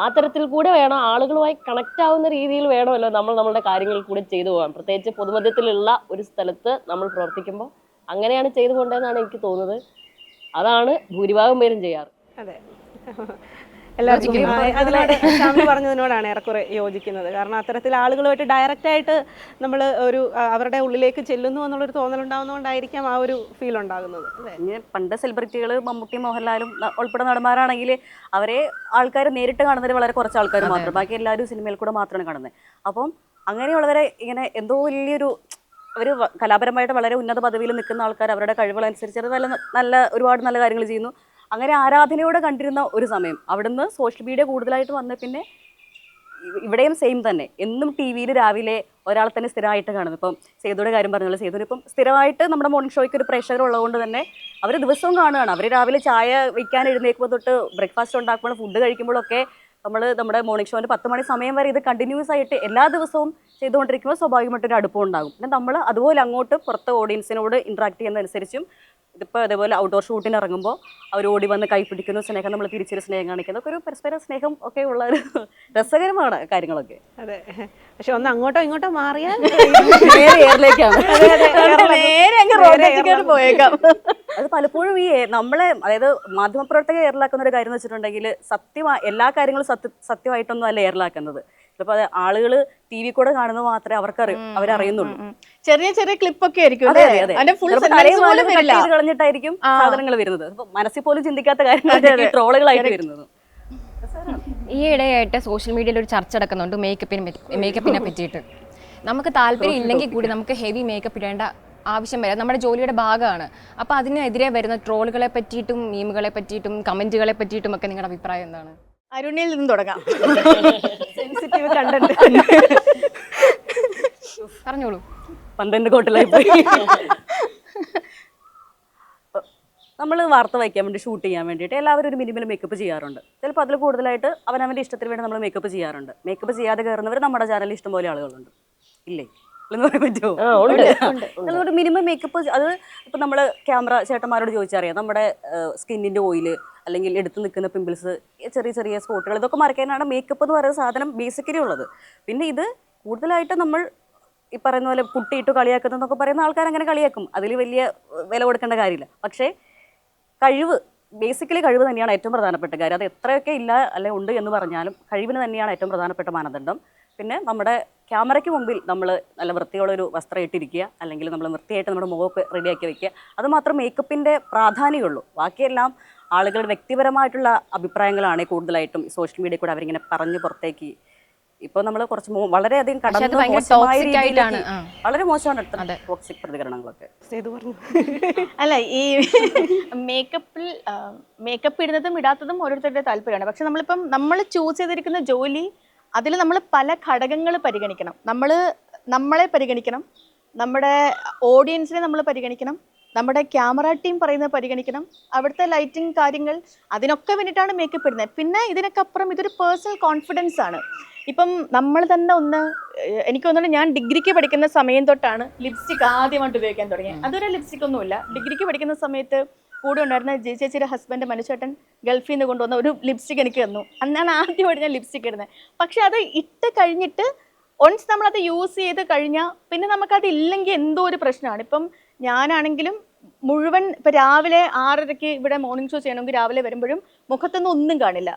ആ തരത്തിൽ കൂടെ വേണം, ആളുകളുമായി കണക്ട് ആവുന്ന രീതിയിൽ വേണമല്ലോ നമ്മൾ നമ്മളുടെ കാര്യങ്ങൾ കൂടെ ചെയ്തു പോകാൻ. പ്രത്യേകിച്ച് പൊതുമധ്യത്തിലുള്ള ഒരു സ്ഥലത്ത് നമ്മൾ പ്രവർത്തിക്കുമ്പോൾ അങ്ങനെയാണ് ചെയ്തു പോകേണ്ടതെന്നാണ് എനിക്ക് തോന്നുന്നത്. അതാണ് ഭൂരിഭാഗം പേരും ചെയ്യാറ്. അതെ, എല്ലാവർക്കും അതിനോട് ശ്യാമിനി പറഞ്ഞതിനോടാണ് ഏറെക്കുറെ യോജിക്കുന്നത്. കാരണം അത്തരത്തിൽ ആളുകളുമായിട്ട് ഡയറക്റ്റ് ആയിട്ട് നമ്മൾ ഒരു അവരുടെ ഉള്ളിലേക്ക് ചെല്ലുന്നു എന്നുള്ളൊരു തോന്നലുണ്ടാകുന്നതുകൊണ്ടായിരിക്കാം ആ ഒരു ഫീൽ ഉണ്ടാകുന്നത്. ഇങ്ങനെ പണ്ട് സെലിബ്രിറ്റികൾ മമ്മൂട്ടി മോഹൻലാലും ഉൾപ്പെടെ നടന്മാരാണെങ്കിൽ അവരെ ആൾക്കാർ നേരിട്ട് കാണുന്നതിൽ വളരെ കുറച്ച് ആൾക്കാർ മാത്രം, ബാക്കി എല്ലാവരും സിനിമയിൽ കൂടെ മാത്രമാണ് കാണുന്നത്. അപ്പം അങ്ങനെയുള്ളവരെ ഇങ്ങനെ എന്തോ വലിയൊരു അവർ കലാപരമായിട്ട് വളരെ ഉന്നത പദവിയിൽ നിൽക്കുന്ന ആൾക്കാർ അവരുടെ കഴിവുകളനുസരിച്ച് അത് നല്ല ഒരുപാട് നല്ല കാര്യങ്ങൾ ചെയ്യുന്നു. അങ്ങനെ ആരാധനയോടെ കണ്ടിരുന്ന ഒരു സമയം അവിടുന്ന് സോഷ്യൽ മീഡിയ കൂടുതലായിട്ട് വന്ന പിന്നെ ഇവിടെയും സെയിം തന്നെ. എന്നും ടി വിയിൽ രാവിലെ ഒരാൾ തന്നെ സ്ഥിരമായിട്ട് കാണുന്നു. ഇപ്പം സേതുയുടെ കാര്യം പറഞ്ഞല്ലോ, സേതുവിന് ഇപ്പം സ്ഥിരമായിട്ട് നമ്മുടെ മോർണിംഗ് ഷോയ്ക്ക് ഒരു പ്രേക്ഷകർ ഉള്ളതുകൊണ്ട് തന്നെ അവർ ദിവസവും കാണുകയാണ്. അവർ രാവിലെ ചായ വയ്ക്കാൻ എഴുന്നേൽക്കുമ്പോൾ തൊട്ട് ബ്രേക്ക്ഫാസ്റ്റ് ഉണ്ടാക്കുമ്പോൾ ഫുഡ് കഴിക്കുമ്പോഴൊക്കെ നമ്മുടെ മോർണിംഗ് ഷോൻ്റെ 10 മണി സമയം വരെ ഇത് കണ്ടിന്യൂസ് ആയിട്ട് എല്ലാ ദിവസവും ചെയ്തുകൊണ്ടിരിക്കുമ്പോൾ സ്വാഭാവികമായിട്ടൊരു അടുപ്പം ഉണ്ടാകും. പിന്നെ നമ്മൾ അതുപോലെ അങ്ങോട്ട് പുറത്ത് ഓഡിയൻസിനോട് ഇൻട്രാക്ട് ചെയ്യുന്നതനുസരിച്ചും ഇതിപ്പോൾ അതേപോലെ ഔട്ട്ഡോർ ഷൂട്ടിന് ഇറങ്ങുമ്പോൾ അവർ ഓടി വന്ന് കൈപ്പിടിക്കുന്ന സ്നേഹം, നമ്മൾ തിരിച്ചൊരു സ്നേഹം കാണിക്കുന്ന ഒക്കെ ഒരു പരസ്പര സ്നേഹം ഒക്കെ ഉള്ള ഒരു രസകരമാണ് കാര്യങ്ങളൊക്കെ. അതെ, പക്ഷെ ഒന്ന് അങ്ങോട്ടോ ഇങ്ങോട്ടോ മാറിയാൽ എയറിലേക്കാണ് പോയേക്കാം. അത് പലപ്പോഴും ഈ നമ്മളെ, അതായത് മാധ്യമപ്രവർത്തകർ എയറിലാക്കുന്ന ഒരു കാര്യം എന്ന് വെച്ചിട്ടുണ്ടെങ്കിൽ എല്ലാ കാര്യങ്ങളും സത്യമായിട്ടൊന്നും അല്ല എയറിലാക്കുന്നത്. ചിലപ്പോൾ അത് ആളുകൾ ടി വി കൂടെ കാണുന്നത് മാത്രമേ അവരറിയുന്നുള്ളൂ. ചെറിയ ചെറിയ ക്ലിപ്പൊക്കെ ആയിരിക്കും, കളഞ്ഞിട്ടായിരിക്കും സാധനങ്ങൾ വരുന്നത്. മനസ്സിൽ പോലും ചിന്തിക്കാത്ത കാര്യങ്ങൾ ട്രോളുകളായിട്ട് വരുന്നത്. ഈ ഇടയായിട്ട് സോഷ്യൽ മീഡിയയിൽ ഒരു ചർച്ച നടക്കുന്നുണ്ട് മേക്കപ്പിനെ പറ്റിയിട്ട്. നമുക്ക് താല്പര്യം ഇല്ലെങ്കിൽ കൂടി നമുക്ക് ഹെവി മേക്കപ്പ് ഇടേണ്ട ആവശ്യം വരാം, നമ്മുടെ ജോലിയുടെ ഭാഗമാണ്. അപ്പോൾ അതിനെതിരെ വരുന്ന ട്രോളുകളെ പറ്റിയിട്ടും മീമുകളെ പറ്റിയിട്ടും കമന്റുകളെ പറ്റിയിട്ടും ഒക്കെ നിങ്ങളുടെ അഭിപ്രായം എന്താണ്? അരുണിയിൽ നിന്ന് തുടങ്ങാം. സെൻസിറ്റീവ് കണ്ടന്റ് പറഞ്ഞോളൂ. പന്ത്രണ്ട് കോട്ടിലായി പോയി. നമ്മൾ വാർത്ത വായിക്കാൻ വേണ്ടി ഷൂട്ട് ചെയ്യാൻ വേണ്ടിയിട്ട് എല്ലാവരും ഒരു മിനിമം മേക്കപ്പ് ചെയ്യാറുണ്ട്. ചിലപ്പോൾ അതിൽ കൂടുതലായിട്ട് അവനവൻ്റെ ഇഷ്ടത്തിന് വേണ്ടി നമ്മൾ മേക്കപ്പ് ചെയ്യാറുണ്ട്. മേക്കപ്പ് ചെയ്യാതെ കയറുന്നവർ നമ്മുടെ ചാനലിൽ ഇഷ്ടംപോലെ ആളുകളുണ്ട്, ഇല്ലേ എന്ന് പറയാൻ പറ്റുമോ? ഒരു മിനിമം മേക്കപ്പ്, അത് ഇപ്പം നമ്മൾ ക്യാമറ ചേട്ടന്മാരോട് ചോദിച്ചറിയാം. നമ്മുടെ സ്കിന്നിൻ്റെ ഓയില് അല്ലെങ്കിൽ എടുത്ത് നിൽക്കുന്ന പിമ്പിൾസ്, ചെറിയ ചെറിയ സ്പോട്ടുകൾ, ഇതൊക്കെ മറയ്ക്കാനാണ് മേക്കപ്പ് എന്ന് പറയുന്ന സാധനം ബേസിക്കലി ഉള്ളത്. പിന്നെ ഇത് കൂടുതലായിട്ട് നമ്മൾ ഈ പറയുന്ന പോലെ പുട്ടിയിട്ട് കളിയാക്കുന്നതെന്നൊക്കെ പറയുന്ന ആൾക്കാർ അങ്ങനെ കളിയാക്കും, അതിൽ വലിയ വില കൊടുക്കേണ്ട കാര്യമില്ല. പക്ഷേ ബേസിക്കലി കഴിവ് തന്നെയാണ് ഏറ്റവും പ്രധാനപ്പെട്ട കാര്യം. അത് എത്രയൊക്കെ ഇല്ല അല്ലെ ഉണ്ട് എന്ന് പറഞ്ഞാലും കഴിവിന് തന്നെയാണ് ഏറ്റവും പ്രധാനപ്പെട്ട മാനദണ്ഡം. പിന്നെ നമ്മുടെ ക്യാമറയ്ക്ക് മുമ്പിൽ നമ്മൾ നല്ല വൃത്തിയുള്ളൊരു വസ്ത്രം ഇട്ടിരിക്കുക, അല്ലെങ്കിൽ നമ്മൾ വൃത്തിയായിട്ട് നമ്മുടെ മുഖമൊക്കെ റെഡിയാക്കി വെക്കുക, അതുമാത്രം മേക്കപ്പിൻ്റെ പ്രാധാന്യമുള്ളൂ. ബാക്കിയെല്ലാം ആളുകളുടെ വ്യക്തിപരമായിട്ടുള്ള അഭിപ്രായങ്ങളാണ് കൂടുതലായിട്ടും സോഷ്യൽ മീഡിയ കൂടെ അവരിങ്ങനെ പറഞ്ഞ് പുറത്തേക്ക്. ഇപ്പോൾ നമ്മൾ കുറച്ച് വളരെയധികം വളരെ മോശമാണ് ടോക്സിക് പ്രതികരണങ്ങളൊക്കെ. അല്ല, ഈ മേക്കപ്പ് ഇടുന്നതും ഇടാത്തതും ഓരോരുത്തരുടെ താല്പര്യമാണ്. പക്ഷെ നമ്മൾ ചൂസ് ചെയ്തിരിക്കുന്ന ജോലി, അതിൽ നമ്മൾ പല ഘടകങ്ങൾ പരിഗണിക്കണം. നമ്മളെ പരിഗണിക്കണം, നമ്മുടെ ഓഡിയൻസിനെ നമ്മൾ പരിഗണിക്കണം, നമ്മുടെ ക്യാമറ ടീം പറയുന്നത് പരിഗണിക്കണം, അവിടുത്തെ ലൈറ്റിംഗ് കാര്യങ്ങൾ, അതിനൊക്കെ വേണ്ടിയിട്ടാണ് മേക്കപ്പ് ഇടുന്നത്. പിന്നെ ഇതിനൊക്കെ അപ്പുറം ഇതൊരു പേഴ്സണൽ കോൺഫിഡൻസ് ആണ്. ഇപ്പം നമ്മൾ തന്നെ എനിക്ക് തോന്നുന്നു, ഞാൻ ഡിഗ്രിക്ക് പഠിക്കുന്ന സമയം തൊട്ടാണ് ലിപ്സ്റ്റിക് ആദ്യമായിട്ട് ഉപയോഗിക്കാൻ തുടങ്ങിയത്. അതൊരു ലിപ്സ്റ്റിക് ഒന്നുമില്ല. ഡിഗ്രിക്ക് പഠിക്കുന്ന സമയത്ത് കൂടെ ഉണ്ടായിരുന്ന ചേച്ചിയുടെ ഹസ്ബൻഡ് മനുചേട്ടൻ ഗൾഫിൽ നിന്ന് കൊണ്ടുവന്ന ഒരു ലിപ്സ്റ്റിക് എനിക്ക് തന്നു. അന്നാണ് ആദ്യമായിട്ട് ഞാൻ ലിപ്സ്റ്റിക് ഇടുന്നത്. പക്ഷെ അത് ഇട്ട് കഴിഞ്ഞിട്ട് ഒൺസ് നമ്മളത് യൂസ് ചെയ്ത് കഴിഞ്ഞാൽ പിന്നെ നമുക്കത് ഇല്ലെങ്കിൽ എന്തോ ഒരു പ്രശ്നമാണ്. ഇപ്പം ഞാനാണെങ്കിലും മുഴുവൻ ഇപ്പം രാവിലെ 6:30 ഇവിടെ മോർണിംഗ് ഷോ ചെയ്യണമെങ്കിൽ രാവിലെ വരുമ്പോഴും മുഖത്തൊന്നും ഒന്നും കാണില്ല,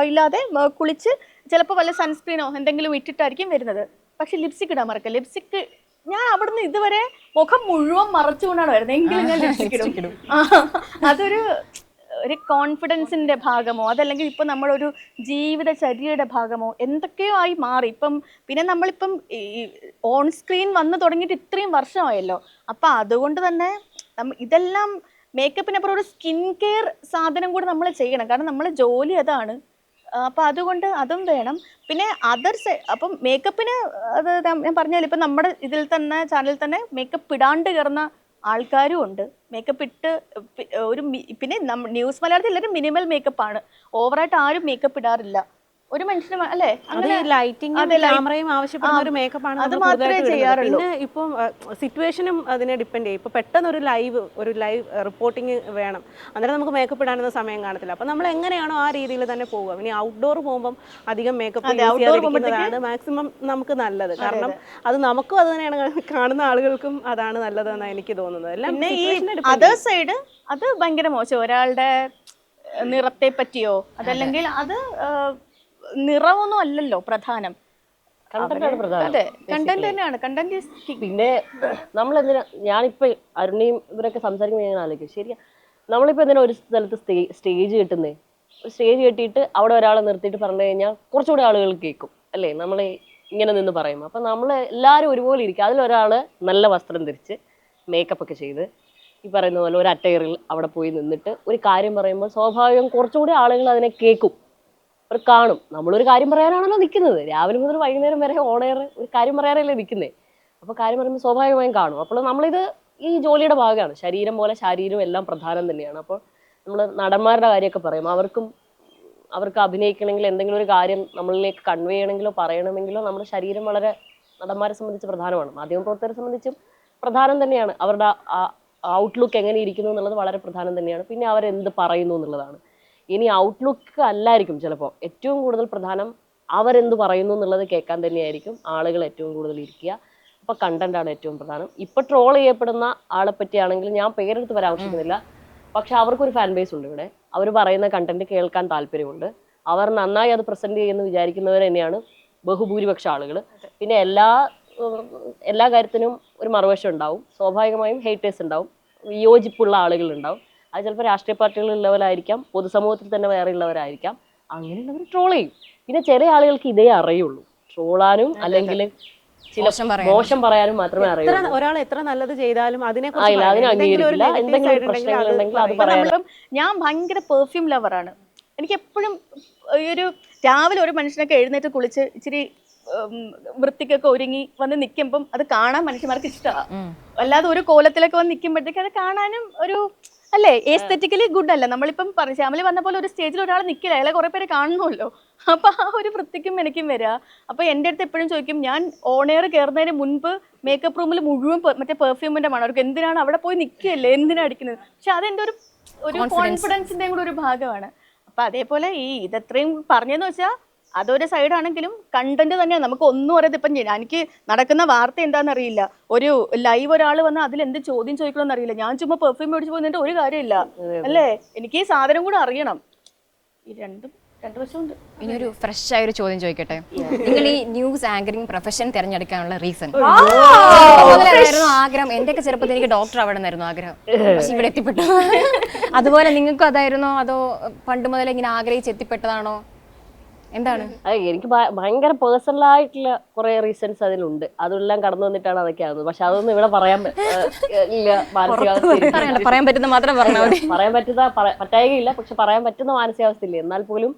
ഇല്ലാതെ കുളിച്ച് ചിലപ്പോൾ വല്ല സൺസ്ക്രീനോ എന്തെങ്കിലും ഇട്ടിട്ടായിരിക്കും വരുന്നത്. പക്ഷെ ലിപ്സ്റ്റിക് ഇടാൻ മറക്കുക. ലിപ്സ്റ്റിക് ഞാൻ അവിടുന്ന് ഇതുവരെ മുഖം മുഴുവൻ മറച്ചുകൊണ്ടാണ് വരുന്നത്, എങ്കിലും ഞാൻ ലിപ്സ്റ്റിക് ഇടും. അതൊരു കോൺഫിഡൻസിന്റെ ഭാഗമോ അതല്ലെങ്കിൽ ഇപ്പം നമ്മളൊരു ജീവിതചര്യയുടെ ഭാഗമോ എന്തൊക്കെയോ ആയി മാറി. പിന്നെ നമ്മളിപ്പം ഓൺ സ്ക്രീൻ വന്നു തുടങ്ങിയിട്ട് ഇത്രയും വർഷമായല്ലോ. അപ്പം അതുകൊണ്ട് തന്നെ ഇതെല്ലാം മേക്കപ്പിനപ്പുറം ഒരു സ്കിൻ കെയർ സാധനം കൂടെ നമ്മൾ ചെയ്യണം, കാരണം നമ്മളെ ജോലി അതാണ്. അപ്പം അതുകൊണ്ട് അതും വേണം. പിന്നെ അപ്പം മേക്കപ്പിന് അത് ഞാൻ പറഞ്ഞാൽ ഇപ്പം നമ്മുടെ ഇതിൽ തന്നെ ചാനലിൽ തന്നെ മേക്കപ്പ് ഇടാണ്ട് കയറുന്ന ആൾക്കാരും ഉണ്ട്. മേക്കപ്പ് ഇട്ട് പിന്നെ ന്യൂസ് മലയാളത്തിൽ എല്ലാവരും മിനിമൽ മേക്കപ്പാണ്, ഓവറായിട്ട് ആരും മേക്കപ്പ് ഇടാറില്ല. ഒരു മനുഷ്യന് അല്ലേ അങ്ങനെ ലൈറ്റിംഗും ക്യാമറയും ആവശ്യപ്പെടുന്ന ഒരു മേക്കപ്പാണ് അത് മാത്രമേ ചെയ്യാറുള്ളൂ. പിന്നെ ഇപ്പം സിറ്റുവേഷനും അതിനെ ഡിപ്പെൻഡ് ചെയ്യും. ഇപ്പൊ പെട്ടെന്ന് ഒരു ലൈവ് റിപ്പോർട്ടിങ് വേണം, അന്നേരം നമുക്ക് മേക്കപ്പ് ഇടാനൊന്നും സമയം കാണത്തില്ല. അപ്പൊ നമ്മൾ എങ്ങനെയാണോ ആ രീതിയിൽ തന്നെ പോകുക. ഇനി ഔട്ട്ഡോർ പോകുമ്പോൾ അധികം മേക്കപ്പ് ചെയ്യാതിരിക്കുന്നതാണ് മാക്സിമം നമുക്ക് നല്ലത്. കാരണം അത് നമുക്കും അത് തന്നെയാണ്, കാണുന്ന ആളുകൾക്കും അതാണ് നല്ലതെന്നാണ് എനിക്ക് തോന്നുന്നത്. എല്ലാം പിന്നെ ഈ അതർ സൈഡ് അത് ഭയങ്കര മോശം. ഒരാളുടെ നിറത്തെ പറ്റിയോ അതല്ലെങ്കിൽ അത് നിറമൊന്നും അല്ലല്ലോ പ്രധാനം. കണ്ടന്റാണ് പ്രധാനം. അതെ, കണ്ടന്റ് തന്നെയാണ്. കണ്ടന്റ് പിന്നെ നമ്മളെന്തിനാ, ഞാനിപ്പോ അരുണിയും ഇവരൊക്കെ സംസാരിക്കുമ്പോൾ ഞാൻ ആലോചിക്കും, ശരിയാ നമ്മളിപ്പോ എന്തിനാ ഒരു സ്ഥലത്ത് സ്റ്റേജ് കെട്ടുന്നേ? സ്റ്റേജ് കെട്ടിയിട്ട് അവിടെ ഒരാളെ നിർത്തിയിട്ട് പറഞ്ഞു കഴിഞ്ഞാൽ കുറച്ചുകൂടെ ആളുകൾ കേൾക്കും അല്ലേ, നമ്മളെ ഇങ്ങനെ നിന്ന് പറയുമ്പോൾ. അപ്പം നമ്മൾ എല്ലാവരും ഒരുപോലെ ഇരിക്കും. അതിലൊരാൾ നല്ല വസ്ത്രം ധരിച്ച് മേക്കപ്പ് ഒക്കെ ചെയ്ത് ഈ പറയുന്ന പോലെ ഒരു അറ്റയറിൽ അവിടെ പോയി നിന്നിട്ട് ഒരു കാര്യം പറയുമ്പോൾ സ്വാഭാവികം കുറച്ചുകൂടി ആളുകൾ അതിനെ കേൾക്കും, അവർ കാണും. നമ്മളൊരു കാര്യം പറയാനാണല്ലോ നിൽക്കുന്നത്, രാവിലെ മുതൽ വൈകുന്നേരം വരെ ഓണയർ ഒരു കാര്യം പറയാനല്ലേ നിൽക്കുന്നത്. അപ്പോൾ കാര്യം പറയുമ്പോൾ സ്വാഭാവികമായും കാണും. അപ്പോൾ നമ്മളിത് ഈ ജോലിയുടെ ഭാഗമാണ്. ശരീരം പോലെ ശാരീരം എല്ലാം പ്രധാനം തന്നെയാണ്. അപ്പോൾ നമ്മൾ നടന്മാരുടെ കാര്യമൊക്കെ പറയും, അവർക്ക് അഭിനയിക്കണമെങ്കിൽ എന്തെങ്കിലും ഒരു കാര്യം നമ്മളിലേക്ക് കൺവേ ചെയ്യണമെങ്കിലോ പറയണമെങ്കിലോ നമ്മുടെ ശരീരം വളരെ നടന്മാരെ സംബന്ധിച്ച് പ്രധാനമാണ്. മാധ്യമപ്രവർത്തകരെ സംബന്ധിച്ചും പ്രധാനം തന്നെയാണ്. അവരുടെ ഔട്ട്ലുക്ക് എങ്ങനെ ഇരിക്കുന്നു എന്നുള്ളത് വളരെ പ്രധാനം തന്നെയാണ്. പിന്നെ അവരെന്ത് പറയുന്നു എന്നുള്ളതാണ്. ഇനി ഔട്ട്ലുക്ക് അല്ലായിരിക്കും ചിലപ്പോൾ ഏറ്റവും കൂടുതൽ പ്രധാനം, അവരെന്ത് പറയുന്നു എന്നുള്ളത് കേൾക്കാൻ തന്നെയായിരിക്കും ആളുകൾ ഏറ്റവും കൂടുതൽ ഇരിക്കുക. അപ്പോൾ കണ്ടന്റാണ് ഏറ്റവും പ്രധാനം. ഇപ്പോൾ ട്രോൾ ചെയ്യപ്പെടുന്ന ആളെ പറ്റിയാണെങ്കിൽ ഞാൻ പേരെടുത്ത് പരാമർശിക്കുന്നില്ല, പക്ഷെ അവർക്കൊരു ഫാൻ ബേസ് ഉണ്ട് ഇവിടെ. അവർ പറയുന്ന കണ്ടന്റ് കേൾക്കാൻ താല്പര്യമുണ്ട്. അവർ നന്നായി അത് പ്രസന്റ് ചെയ്യുമെന്ന് വിചാരിക്കുന്നവർ തന്നെയാണ് ബഹുഭൂരിപക്ഷ ആളുകൾ. പിന്നെ എല്ലാ കാര്യത്തിനും ഒരു മറുവശം ഉണ്ടാവും. സ്വാഭാവികമായും ഹേറ്റേഴ്സ് ഉണ്ടാവും, വിയോജിപ്പുള്ള ആളുകളുണ്ടാവും. അത് ചിലപ്പോൾ രാഷ്ട്രീയ പാർട്ടികളുള്ളവരായിരിക്കാം, പൊതുസമൂഹത്തിൽ തന്നെ വേറെ ഉള്ളവരായിരിക്കാം. അങ്ങനെയുള്ളവർ ട്രോൾ ചെയ്യും. പിന്നെ ചില ആളുകൾക്ക് ഇതേ അറിയുള്ളൂ, ട്രോളാനും അല്ലെങ്കിൽ ചില മോശം പറയാനും മാത്രമേ അറിയുള്ളൂ. ഒരാൾ എത്ര നല്ലത് ചെയ്താലും അതിനെ അംഗീകരിക്കില്ല. എന്തെങ്കിലും പ്രശ്നങ്ങളുണ്ടെങ്കിൽ അത് പറയാം. ഞാൻ ഭയങ്കര പെർഫ്യൂം ലവറാണ്. എനിക്ക് എപ്പോഴും ഈ ഒരു രാവിലെ ഒരു മനുഷ്യനൊക്കെ എഴുന്നേറ്റ് കുളിച്ച് ഇച്ചിരി വൃത്തിക്കൊക്കെ ഒരുങ്ങി വന്ന് നിൽക്കുമ്പം അത് കാണാൻ മനുഷ്യന്മാർക്ക് ഇഷ്ടമാണ്. അല്ലാതെ ഒരു കോലത്തിലൊക്കെ വന്ന് നിൽക്കുമ്പോഴത്തേക്ക് അത് കാണാനും ഒരു അല്ലേ എസ്തെറ്റിക്കലി ഗുഡ് അല്ല. നമ്മളിപ്പം ശ്യാമലി പറഞ്ഞ പോലെ ഒരു സ്റ്റേജിൽ ഒരാൾ നിൽക്കില്ല, അയാളെ കുറെ പേര് കാണുമല്ലോ. അപ്പൊ ആ ഒരു വൃത്തിക്കും എനിക്കും വരിക. അപ്പൊ എൻ്റെ അടുത്ത് എപ്പോഴും ചോദിക്കും, ഞാൻ ഓൺ എയർ കയറുന്നതിന് മുൻപ് മേക്കപ്പ് റൂമിൽ മുഴുവൻ മറ്റേ പെർഫ്യൂമിന്റെ മണം. അവർക്ക് എന്തിനാണ് അവിടെ പോയി നിൽക്കുകയല്ലേ, എന്തിനാണ് അടിക്കുന്നത്? പക്ഷെ അതെൻ്റെ ഒരു കോൺഫിഡൻസിന്റെയും കൂടെ ഒരു ഭാഗമാണ്. അപ്പൊ അതേപോലെ ഇതെത്രയും പറഞ്ഞെന്ന് വെച്ചാൽ അതൊരു സൈഡാണെങ്കിലും കണ്ടന്റ് തന്നെയാണ്. നമുക്ക് ഒന്നും അറിയാതെ ഇപ്പം എനിക്ക് നടക്കുന്ന വാർത്ത എന്താണെന്ന് അറിയില്ല, ഒരു ലൈവ് ഒരാൾ വന്ന് അതിൽ എന്ത് ചോദ്യം ചോദിക്കണമെന്ന് അറിയില്ല. ഞാൻ ചുമ്മാ പെർഫ്യൂം മേടിച്ച് പോയിട്ട് ഒരു കാര്യമില്ല അല്ലേ. എനിക്ക് ഈ സാധനം കൂടെ അറിയണം. ഈ രണ്ട് വശമുണ്ട്. ഇനി ഒരു ഫ്രഷ് ആയ ഒരു ചോദ്യം ചോദിക്കട്ടെ, നിങ്ങൾ ഈ ന്യൂസ് ആങ്കറിംഗ് പ്രൊഫഷൻ തിരഞ്ഞെടുക്കാനുള്ള റീസൺ? ആഗ്രഹം എന്റെയൊക്കെ ചെറുപ്പത്തിൽ എനിക്ക് ഡോക്ടർ ആവണമെന്നായിരുന്നു ആഗ്രഹം, പക്ഷെ ഇവിടെ എത്തിപ്പെട്ടു. അതുപോലെ നിങ്ങൾക്കും അതായിരുന്നോ, അതോ പണ്ട് മുതലേ ഇങ്ങനെ ആഗ്രഹിച്ച് എത്തിപ്പെട്ടതാണോ, എന്താണ്? എനിക്ക് ഭയങ്കര പേഴ്സണൽ ആയിട്ടുള്ള കുറെ റീസൺസ് അതിലുണ്ട്. അതെല്ലാം കടന്നു വന്നിട്ടാണ് അതൊക്കെ ആവുന്നത്. പക്ഷെ അതൊന്നും ഇവിടെ പറയാൻ മാനസികാവസ്ഥ പറയാൻ പറ്റുന്ന മാത്രം പറയാൻ പറ്റായികയില്ല. പക്ഷെ പറയാൻ പറ്റുന്ന മാനസികാവസ്ഥ ഇല്ല. എന്നാൽ പോലും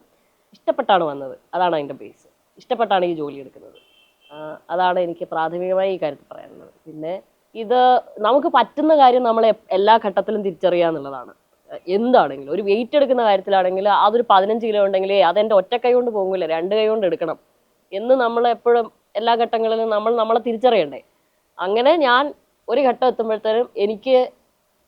ഇഷ്ടപ്പെട്ടാണ് വന്നത്, അതാണ് അതിന്റെ ബേസ്. ഇഷ്ടപ്പെട്ടാണ് ഈ ജോലി എടുക്കുന്നത്. അതാണ് എനിക്ക് പ്രാഥമികമായി ഈ കാര്യത്തിൽ പറയാനുള്ളത്. പിന്നെ ഇത് നമുക്ക് പറ്റുന്ന കാര്യം നമ്മളെ എല്ലാ ഘട്ടത്തിലും തിരിച്ചറിയുക എന്നുള്ളതാണ്. എന്താണെങ്കിലും ഒരു വെയിറ്റ് എടുക്കുന്ന കാര്യത്തിലാണെങ്കിൽ അതൊരു 15 കിലോ ഉണ്ടെങ്കിൽ അതെൻ്റെ ഒറ്റ കൈ കൊണ്ട് പോകില്ല, 2 കൈ കൊണ്ട് എടുക്കണം എന്ന് നമ്മൾ എപ്പോഴും എല്ലാ ഘട്ടങ്ങളിലും നമ്മളെ തിരിച്ചറിയണ്ടേ. അങ്ങനെ ഞാൻ ഒരു ഘട്ടം എത്തുമ്പോഴത്തേനും എനിക്ക്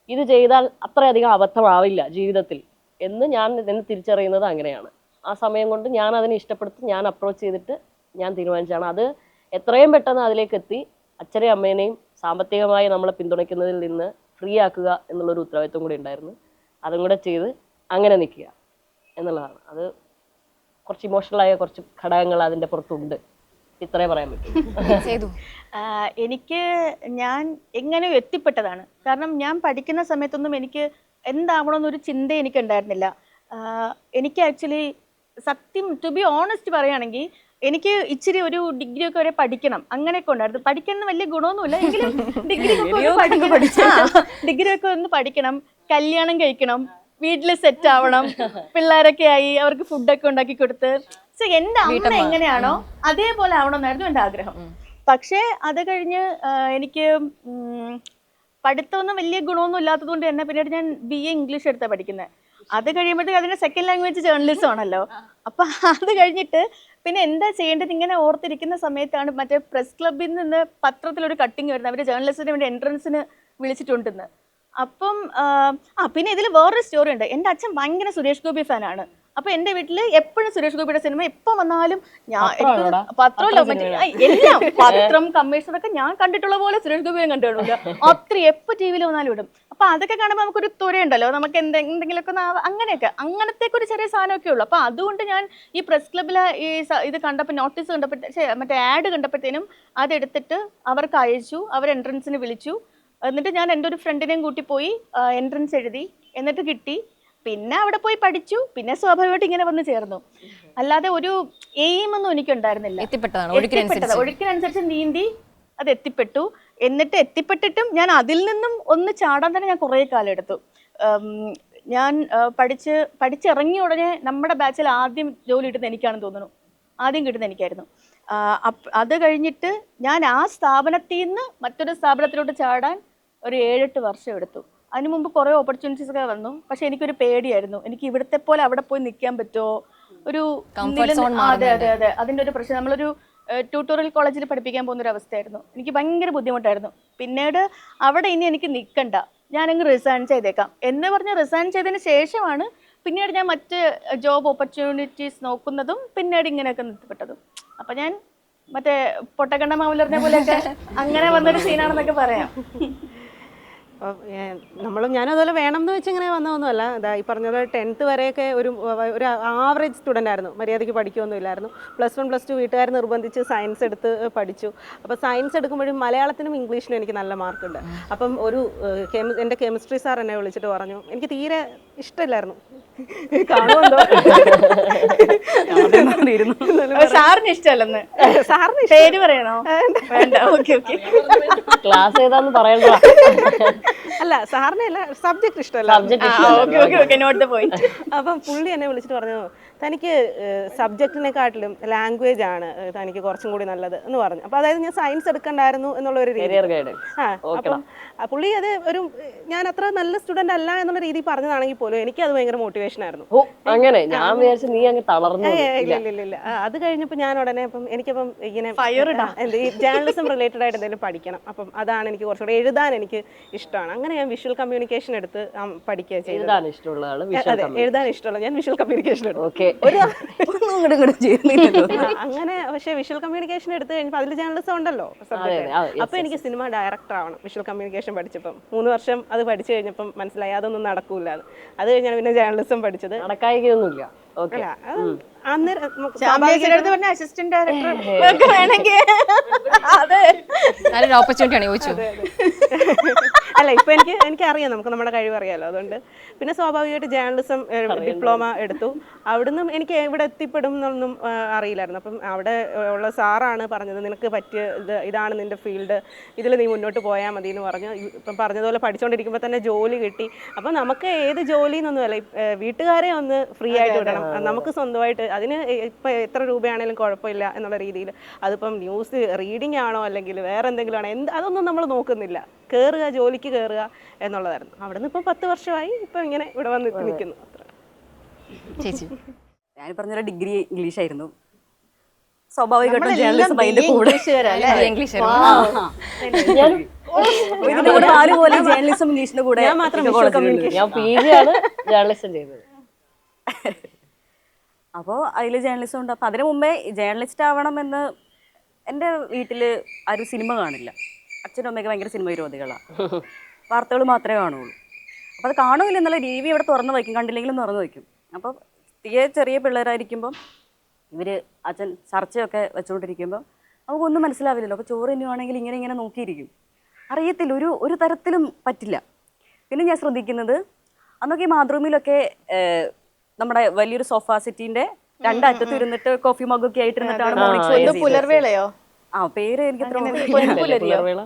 ഇത് ചെയ്താൽ അത്രയധികം അബദ്ധമാവില്ല ജീവിതത്തിൽ എന്ന് ഞാൻ എന്നെ തിരിച്ചറിയുന്നത് അങ്ങനെയാണ്. ആ സമയം കൊണ്ട് ഞാൻ അതിനെ ഇഷ്ടപ്പെടുത്തി ഞാൻ അപ്രോച്ച് ചെയ്തിട്ട് ഞാൻ തീരുമാനിച്ചാണ് അത് എത്രയും പെട്ടെന്ന് അതിലേക്ക് എത്തി അച്ഛനെയും അമ്മേനെയും സാമ്പത്തികമായി നമ്മളെ പിന്തുണയ്ക്കുന്നതിൽ നിന്ന് ഫ്രീ ആക്കുക എന്നുള്ളൊരു ഉത്തരവാദിത്വം കൂടി ഉണ്ടായിരുന്നു. അതും കൂടെ ചെയ്ത് അങ്ങനെ നിൽക്കുക എന്നുള്ളതാണ്. അത് കുറച്ച് ഇമോഷണലായ കുറച്ച് ഘടകങ്ങൾ അതിൻ്റെ പുറത്തുണ്ട്. ഇത്രേ പറയാൻ പറ്റും. ഞാൻ എങ്ങനെ എത്തിപ്പെട്ടതാണ്. കാരണം ഞാൻ പഠിക്കുന്ന സമയത്തൊന്നും എനിക്ക് എന്താവണമെന്നൊരു ചിന്ത എനിക്ക് ഉണ്ടായിരുന്നില്ല. എനിക്ക് ആക്ച്വലി സത്യം ടു ബി ഓണസ്റ്റ് പറയുകയാണെങ്കിൽ എനിക്ക് ഇച്ചിരി ഒരു ഡിഗ്രി ഒക്കെ വരെ പഠിക്കണം അങ്ങനെയൊക്കെ ഉണ്ടായിരുന്നു. പഠിക്കുന്ന വലിയ ഗുണമൊന്നുമില്ല, എങ്കിലും ഡിഗ്രി ഒക്കെ ഒന്ന് പഠിക്കണം. കല്യാണം കഴിക്കണം, വീട്ടിൽ സെറ്റ് ആവണം, പിള്ളേരൊക്കെ ആയി അവർക്ക് ഫുഡൊക്കെ ഉണ്ടാക്കി കൊടുത്ത് എന്റെ അമ്മ എങ്ങനെയാണോ അതേപോലെ ആവണമെന്നായിരുന്നു എൻ്റെ ആഗ്രഹം. പക്ഷേ അത് കഴിഞ്ഞ് എനിക്ക് പഠിത്തമൊന്നും വലിയ ഗുണമൊന്നും ഇല്ലാത്തത് കൊണ്ട് തന്നെ പിന്നീട് ഞാൻ BA ഇംഗ്ലീഷ് എടുത്താണ് പഠിക്കുന്നത്. അത് കഴിയുമ്പോഴത്തേക്ക് അതിന്റെ സെക്കൻഡ് ലാംഗ്വേജ് ജേർണലിസം ആണല്ലോ. അപ്പൊ അത് കഴിഞ്ഞിട്ട് പിന്നെ എന്താ ചെയ്യേണ്ടത് ഇങ്ങനെ ഓർത്തിരിക്കുന്ന സമയത്താണ് മറ്റേ പ്രസ് ക്ലബിൽ നിന്ന് പത്രത്തിലൊരു കട്ടിങ് വരുന്നത്, അവര് ജേർണലിസ്റ്റിന് വേണ്ടി എൻട്രൻസിന് വിളിച്ചിട്ടുണ്ടെന്ന്. അപ്പം പിന്നെ ഇതിൽ വേറൊരു സ്റ്റോറി ഉണ്ട്. എൻ്റെ അച്ഛൻ ഭയങ്കര സുരേഷ് ഗോപി ഫാനാണ്. അപ്പൊ എന്റെ വീട്ടില് എപ്പോഴും സുരേഷ് ഗോപിയുടെ സിനിമ എപ്പോ വന്നാലും പത്രമല്ലോ മറ്റേ എല്ലാം പത്രം കമ്മീഷണറൊക്കെ ഞാൻ കണ്ടിട്ടുള്ള പോലെ സുരേഷ് ഗോപിയെ കണ്ടിട്ടില്ല. അത്ര എപ്പോ TV യിൽ വന്നാലും ഇടും. അപ്പൊ അതൊക്കെ കാണുമ്പോൾ നമുക്കൊരു തുരയുണ്ടല്ലോ, നമുക്ക് എന്തെങ്കിലുമൊക്കെ അങ്ങനെയൊക്കെ അങ്ങനത്തേക്ക് ഒരു ചെറിയ സാധനമൊക്കെ ഉള്ളു. അപ്പൊ അതുകൊണ്ട് ഞാൻ ഈ പ്രസ് ക്ലബിലെ ഈ ഇത് കണ്ടപ്പോൾ നോട്ടീസ് കണ്ടപ്പോൾ മറ്റേ ആഡ് കണ്ടപ്പോഴത്തേനും അതെടുത്തിട്ട് അവർക്ക് അയച്ചു. അവർ എൻട്രൻസിന് വിളിച്ചു. എന്നിട്ട് ഞാൻ എൻ്റെ ഒരു ഫ്രണ്ടിനെയും കൂട്ടി പോയി എൻട്രൻസ് എഴുതി. എന്നിട്ട് കിട്ടി. പിന്നെ അവിടെ പോയി പഠിച്ചു. പിന്നെ സ്വാഭാവികമായിട്ട് ഇങ്ങനെ വന്ന് ചേർന്നു. അല്ലാതെ ഒരു എയിം ഒന്നും എനിക്കുണ്ടായിരുന്നില്ല. ഒഴുക്കിനനുസരിച്ച് നീന്തി അത് എത്തിപ്പെട്ടു. എന്നിട്ട് എത്തിപ്പെട്ടിട്ടും ഞാൻ അതിൽ നിന്നും ഒന്ന് ചാടാൻ തന്നെ ഞാൻ കുറേ കാലം എടുത്തു. ഞാൻ പഠിച്ചിറങ്ങിയ ഉടനെ നമ്മുടെ ബാച്ചിൽ ആദ്യം ജോലി കിട്ടുന്നത് എനിക്കാണെന്ന് തോന്നുന്നു. ആദ്യം കിട്ടുന്നത് എനിക്കായിരുന്നു. അത് കഴിഞ്ഞിട്ട് ഞാൻ ആ സ്ഥാപനത്തിൽ നിന്ന് മറ്റൊരു സ്ഥാപനത്തിലോട്ട് ചാടാൻ ഒരു 7-8 വർഷം എടുത്തു. അതിന് മുമ്പ് കുറേ ഓപ്പർച്യൂണിറ്റീസ് ഒക്കെ വന്നു. പക്ഷെ എനിക്കൊരു പേടിയായിരുന്നു, എനിക്ക് ഇവിടത്തെ പോലെ അവിടെ പോയി നിൽക്കാൻ പറ്റുമോ, ഒരു അതെ അതെ അതെ അതിൻ്റെ ഒരു പ്രശ്നം. നമ്മളൊരു ട്യൂട്ടോറിയൽ കോളേജിൽ പഠിപ്പിക്കാൻ പോകുന്ന ഒരു അവസ്ഥയായിരുന്നു. എനിക്ക് ഭയങ്കര ബുദ്ധിമുട്ടായിരുന്നു. പിന്നീട് അവിടെ ഇനി എനിക്ക് നിൽക്കണ്ട, ഞാനങ്ങ് റിസൈൻ ചെയ്തേക്കാം എന്ന് പറഞ്ഞ് റിസൈൻ ചെയ്തതിന് ശേഷമാണ് പിന്നീട് ഞാൻ മറ്റ് ജോബ് ഓപ്പർച്യൂണിറ്റീസ് നോക്കുന്നതും പിന്നീട് ഇങ്ങനെയൊക്കെ നിർത്തിപ്പെട്ടതും. അപ്പം ഞാൻ മറ്റേ പൊട്ടക്കണ്ണ മാവിലറിഞ്ഞ പോലെയൊക്കെ അങ്ങനെ വന്നൊരു സീനാണെന്നൊക്കെ പറയാം. ഞാനും അതുപോലെ വേണം എന്ന് വെച്ച് ഇങ്ങനെ വന്നതൊന്നുമല്ല. ഈ പറഞ്ഞതുപോലെ 10th വരെയൊക്കെ ഒരു ആവറേജ് സ്റ്റുഡൻ്റ് ആയിരുന്നു, മര്യാദയ്ക്ക് പഠിക്കുകയൊന്നും ഇല്ലായിരുന്നു. +1 +2 വീട്ടുകാർ നിർബന്ധിച്ച് സയൻസ് എടുത്ത് പഠിച്ചു. അപ്പോൾ സയൻസ് എടുക്കുമ്പോഴും മലയാളത്തിനും ഇംഗ്ലീഷിനും എനിക്ക് നല്ല മാർക്കുണ്ട്. അപ്പം എൻ്റെ കെമിസ്ട്രി സാർ എന്നെ വിളിച്ചിട്ട് പറഞ്ഞു, എനിക്ക് തീരെ ഇഷ്ടമില്ലായിരുന്നു, കാണുമെന്തോ സാറിന് ഇഷ്ടമല്ലെന്ന്. സാറിന് പേര് പറയണോ? വേണ്ട, ഓക്കെ ഓക്കെ. ക്ലാസ് ഏതാന്ന് പറയണ്ട. അല്ല സാറിന് അല്ല, സബ്ജക്ട് ഇഷ്ടമല്ല. അപ്പം പുള്ളി എന്നെ വിളിച്ചിട്ട് പറഞ്ഞു, തനിക്ക് സബ്ജക്റ്റിനെക്കാട്ടിലും ലാംഗ്വേജ് ആണ് തനിക്ക് കുറച്ചും കൂടി നല്ലത് എന്ന് പറഞ്ഞു. അപ്പോൾ അതായത് ഞാൻ സയൻസ് എടുക്കണ്ടായിരുന്നു എന്നുള്ള ഒരു രീതി. അപ്പം പുള്ളി അത് ഒരു ഞാൻ അത്ര നല്ല സ്റ്റുഡൻ്റ് അല്ല എന്നുള്ള രീതി പറഞ്ഞതാണെങ്കിൽ പോലും എനിക്ക് അത് ഭയങ്കര മോട്ടിവേഷൻ ആയിരുന്നു. അങ്ങനെ ഞാൻ വിചാരിച്ചു നീ അങ്ങ് തളർന്നു. ഇല്ല. അത് കഴിഞ്ഞപ്പോൾ ഞാൻ ഉടനെ എനിക്കപ്പം ഇങ്ങനെ ഈ ജേർണലിസം റിലേറ്റഡ് ആയിട്ട് എന്തെങ്കിലും പഠിക്കണം. അപ്പം അതാണ് എനിക്ക് കുറച്ചുകൂടി എഴുതാൻ എനിക്ക് ഇഷ്ടമാണ്. അങ്ങനെ ഞാൻ വിഷ്വൽ കമ്മ്യൂണിക്കേഷൻ എടുത്ത് പഠിക്കുക ചെയ്തത്. എഴുതാൻ ഇഷ്ടമുള്ള ഞാൻ വിഷ്വൽ കമ്മ്യൂണിക്കേഷൻ എടുത്തു. അങ്ങനെ പക്ഷേ വിഷ്വൽ കമ്മ്യൂണിക്കേഷൻ എടുത്ത് കഴിഞ്ഞപ്പോൾ അതിൽ ജേർണലിസം ഉണ്ടല്ലോ സബ്ജക്ട്. അപ്പൊ എനിക്ക് സിനിമ ഡയറക്ടർ ആവണം. വിഷ്വൽ കമ്മ്യൂണിക്കേഷൻ പഠിച്ചപ്പം 3 വർഷം അത് പഠിച്ചു കഴിഞ്ഞപ്പം മനസ്സിലായി അതൊന്നും നടക്കൂല. അത് കഴിഞ്ഞാണ് പിന്നെ ജേർണലിസം പഠിച്ചത്. നടക്കായികയൊന്നുമില്ല. അസിസ്റ്റന്റ് ഡയറക്ടർ അല്ല ഇപ്പൊ എനിക്ക് അറിയാം, നമുക്ക് നമ്മുടെ കഴിവ് അറിയാലോ. അതുകൊണ്ട് പിന്നെ സ്വാഭാവികമായിട്ട് ജേർണലിസം ഡിപ്ലോമ എടുത്തു. അവിടുന്ന് എനിക്ക് എവിടെ എത്തിപ്പെടും എന്നൊന്നും അറിയില്ലായിരുന്നു. അപ്പം അവിടെ ഉള്ള സാറാണ് പറഞ്ഞത്, നിനക്ക് പറ്റിയ ഇതാണ് നിന്റെ ഫീൽഡ്, ഇതിൽ നീ മുന്നോട്ട് പോയാൽ മതി എന്ന് പറഞ്ഞു. ഇപ്പം പറഞ്ഞതുപോലെ പഠിച്ചുകൊണ്ടിരിക്കുമ്പോൾ തന്നെ ജോലി കിട്ടി. അപ്പം നമുക്ക് ഏത് ജോലി എന്നൊന്നുമല്ല, വീട്ടുകാരെ ഒന്ന് ഫ്രീ ആയിട്ട് വിടണം, നമുക്ക് സ്വന്തമായിട്ട് അതിന് ഇപ്പം എത്ര രൂപയാണെങ്കിലും കുഴപ്പമില്ല എന്നുള്ള രീതിയിൽ. അതിപ്പം ന്യൂസ് റീഡിംഗ് ആണോ അല്ലെങ്കിൽ വേറെ എന്തെങ്കിലും ആണോ അതൊന്നും നമ്മൾ നോക്കുന്നില്ല, കയറുക ജോലിക്ക് കയറുക എന്നുള്ളതായിരുന്നു. അവിടെ നിന്ന് ഇപ്പം 10 വർഷമായി ഇപ്പം ഇങ്ങനെ ഇവിടെ വന്ന് നിൽക്കുന്നു. ഞാൻ പറഞ്ഞ ഡിഗ്രി ഇംഗ്ലീഷ് ആയിരുന്നു. സ്വാഭാവികമായിട്ടും ജേർണലിസം അതിന്റെ കൂടെ ഇതിന്റെ കൂടെ ആരുപോലെ ജേർണലിസം ഇംഗ്ലീഷിന്റെ കൂടെ ഞാൻ PG ആണ് ജേർണലിസം ചെയ്തത്. അപ്പോൾ അതിൽ ജേർണലിസം ഉണ്ട്. അപ്പോൾ അതിനു മുമ്പേ ജേർണലിസ്റ്റ് ആവണമെന്ന് എൻ്റെ വീട്ടിൽ ആരും സിനിമ കാണില്ല. അച്ഛനും അമ്മയൊക്കെ ഭയങ്കര സിനിമ വിരോധികളാണ്. വാർത്തകൾ മാത്രമേ കാണുള്ളൂ. അപ്പോൾ അത് കാണുമില്ല എന്നുള്ള TV ഇവിടെ തുറന്നു വയ്ക്കും, കണ്ടില്ലെങ്കിലും തുറന്നു വയ്ക്കും. അപ്പോൾ ചെറിയ പിള്ളേരായിരിക്കുമ്പം ഇവർ അച്ഛൻ ചർച്ചയൊക്കെ വെച്ചുകൊണ്ടിരിക്കുമ്പോൾ നമുക്കൊന്നും മനസ്സിലാവില്ലല്ലോ. അപ്പോൾ ചോറ് തന്നെയാണെങ്കിൽ ഇങ്ങനെ നോക്കിയിരിക്കും, അറിയത്തില്ല, ഒരു തരത്തിലും പറ്റില്ല. പിന്നെ ഞാൻ ശ്രദ്ധിക്കുന്നത് അന്നൊക്കെ ഈ മാതൃഭൂമിയിലൊക്കെ നമ്മുടെ വലിയൊരു സോഫ സെറ്റിന്റെ 2 അറ്റത്ത് ഇരുന്നിട്ട് കോഫി മഗ്ഗൊക്കെ ആയിട്ടിരുന്നിട്ടാണ് മോർണിംഗ് ഷോ. പുലർവേളയോ? ആ പേര് എനിക്ക് അത്ര പുലർവേള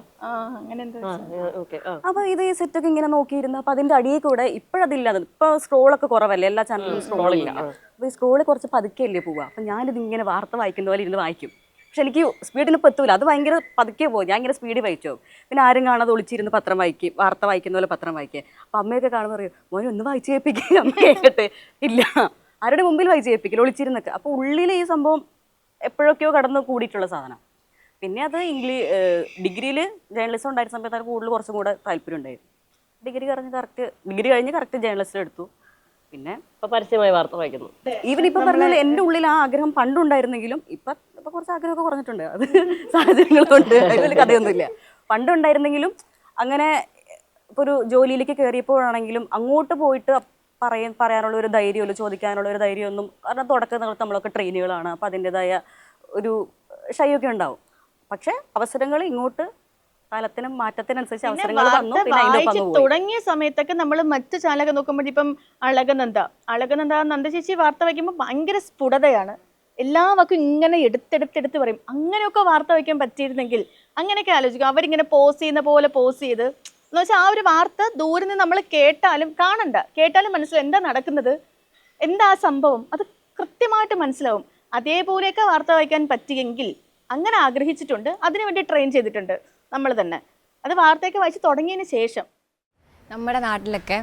അങ്ങനെ എന്താ ഓക്കെ അപ്പൊ ഇത് ഈ സെറ്റൊക്കെ ഇങ്ങനെ നോക്കിയിരുന്നു. അപ്പൊ അതിന്റെ അടിയിൽ കൂടെ ഇപ്പോഴതില്ല, ഇപ്പൊ സ്ക്രോളൊക്കെ കുറവല്ലേ, എല്ലാ ചാനലിലും സ്ക്രോളില്ല. അപ്പൊ ഈ സ്ക്രോള് കുറച്ച് പതുക്കെയല്ലേ പോവുക. അപ്പൊ ഞാനിത് ഇങ്ങനെ വാർത്ത വായിക്കുന്ന പോലെ ഇരുന്ന് വായിക്കും. പക്ഷെ എനിക്ക് സ്പീഡിന് പറ്റൂല, അത് ഭയങ്കര പതുക്കെ പോകും. ഞാൻ ഇങ്ങനെ സ്പീഡിൽ വായിച്ചോ. പിന്നെ ആരും കാണാതെ ഒളിച്ചിരുന്ന് പത്രം വായിക്കും, വാർത്ത വായിക്കുന്ന പോലെ പത്രം വായിക്കുക. അപ്പൊ അമ്മയൊക്കെ കാണുമ്പോൾ പറയും, മോനെ ഒന്ന് വായിച്ച് കേൾപ്പിക്കുക. അമ്മ കേൾക്കട്ടെ, ഇല്ല ആരുടെ മുമ്പിൽ വായിച്ച് കേൾപ്പിക്കില്ല, ഒളിച്ചിരുന്നൊക്കെ. അപ്പൊ ഉള്ളിൽ ഈ സംഭവം എപ്പോഴൊക്കെയോ കടന്ന് കൂടിയിട്ടുള്ള സാധനം. പിന്നെ അത് ഡിഗ്രിയിൽ ജേർണലിസം ഉണ്ടായിരുന്ന സമയത്ത് അത് കൂടുതൽ കുറച്ചും കൂടെ താല്പര്യം ഉണ്ടായിരുന്നു. ഡിഗ്രി കഴിഞ്ഞ് കറക്റ്റ് ജേർണലിസ്റ്റ് എടുത്തു. പിന്നെ ഇപ്പൊ പരസ്യമായി വാർത്ത വായിക്കുന്നു. ഈവൻ ഇപ്പൊ പറഞ്ഞാൽ എൻ്റെ ഉള്ളിൽ ആ ആഗ്രഹം പണ്ടുണ്ടായിരുന്നെങ്കിലും ഇപ്പൊ കുറച്ച് ആഗ്രഹമൊക്കെ കുറഞ്ഞിട്ടുണ്ട്. അത് സാഹചര്യങ്ങളുണ്ട്, അതിൽ വലിയ കഥയൊന്നുമില്ല. പണ്ടുണ്ടായിരുന്നെങ്കിലും അങ്ങനെ ഇപ്പോൾ ഒരു ജോലിയിലേക്ക് കയറിയപ്പോഴാണെങ്കിലും അങ്ങോട്ട് പോയിട്ട് പറയാനുള്ള ഒരു ധൈര്യമല്ലോ, ചോദിക്കാനുള്ള ഒരു ധൈര്യമൊന്നും, കാരണം തുടക്കത്തിൽ നമ്മളൊക്കെ ട്രെയിനുകളാണ്. അപ്പോൾ അതിൻ്റെതായ ഒരു ഷൈയൊക്കെ ഉണ്ടാവും. പക്ഷെ അവസരങ്ങൾ ഇങ്ങോട്ട് കാലത്തിനും മാറ്റത്തിനനുസരിച്ച് അവസരങ്ങൾ വന്നു. പിന്നെ അതിന്റെ ഒപ്പം അങ്ങ് പോയി. തുടങ്ങിയ സമയത്തൊക്കെ നമ്മൾ മറ്റു ചാനലൊക്കെ നോക്കുമ്പോൾ ഇപ്പം അളകനന്ദ നന്ദ ചേച്ചി വാർത്ത വയ്ക്കുമ്പോൾ ഭയങ്കര സ്ഫുടതയാണ്. എല്ലാ വാക്കും ഇങ്ങനെ എടുത്തെടുത്ത് പറയും. അങ്ങനെയൊക്കെ വാർത്ത വയ്ക്കാൻ പറ്റിയിരുന്നെങ്കിൽ അങ്ങനെയൊക്കെ ആലോചിക്കും. അവരിങ്ങനെ പോസ് ചെയ്യുന്ന പോലെ പോസ് ചെയ്ത് എന്ന് വെച്ചാൽ ആ ഒരു വാർത്ത ദൂരെ നിന്ന് നമ്മൾ കേട്ടാലും മനസ്സിലാവും എന്താ നടക്കുന്നത്, എന്താ ആ സംഭവം, അത് കൃത്യമായിട്ട് മനസ്സിലാവും. അതേപോലെയൊക്കെ വാർത്ത വായിക്കാൻ പറ്റിയെങ്കിൽ അങ്ങനെ ആഗ്രഹിച്ചിട്ടുണ്ട്. അതിനുവേണ്ടി ട്രെയിൻ ചെയ്തിട്ടുണ്ട് നമ്മൾ തന്നെ. അത് വാർത്തയൊക്കെ വായിച്ച് തുടങ്ങിയതിന് ശേഷം. നമ്മുടെ നാട്ടിലൊക്കെ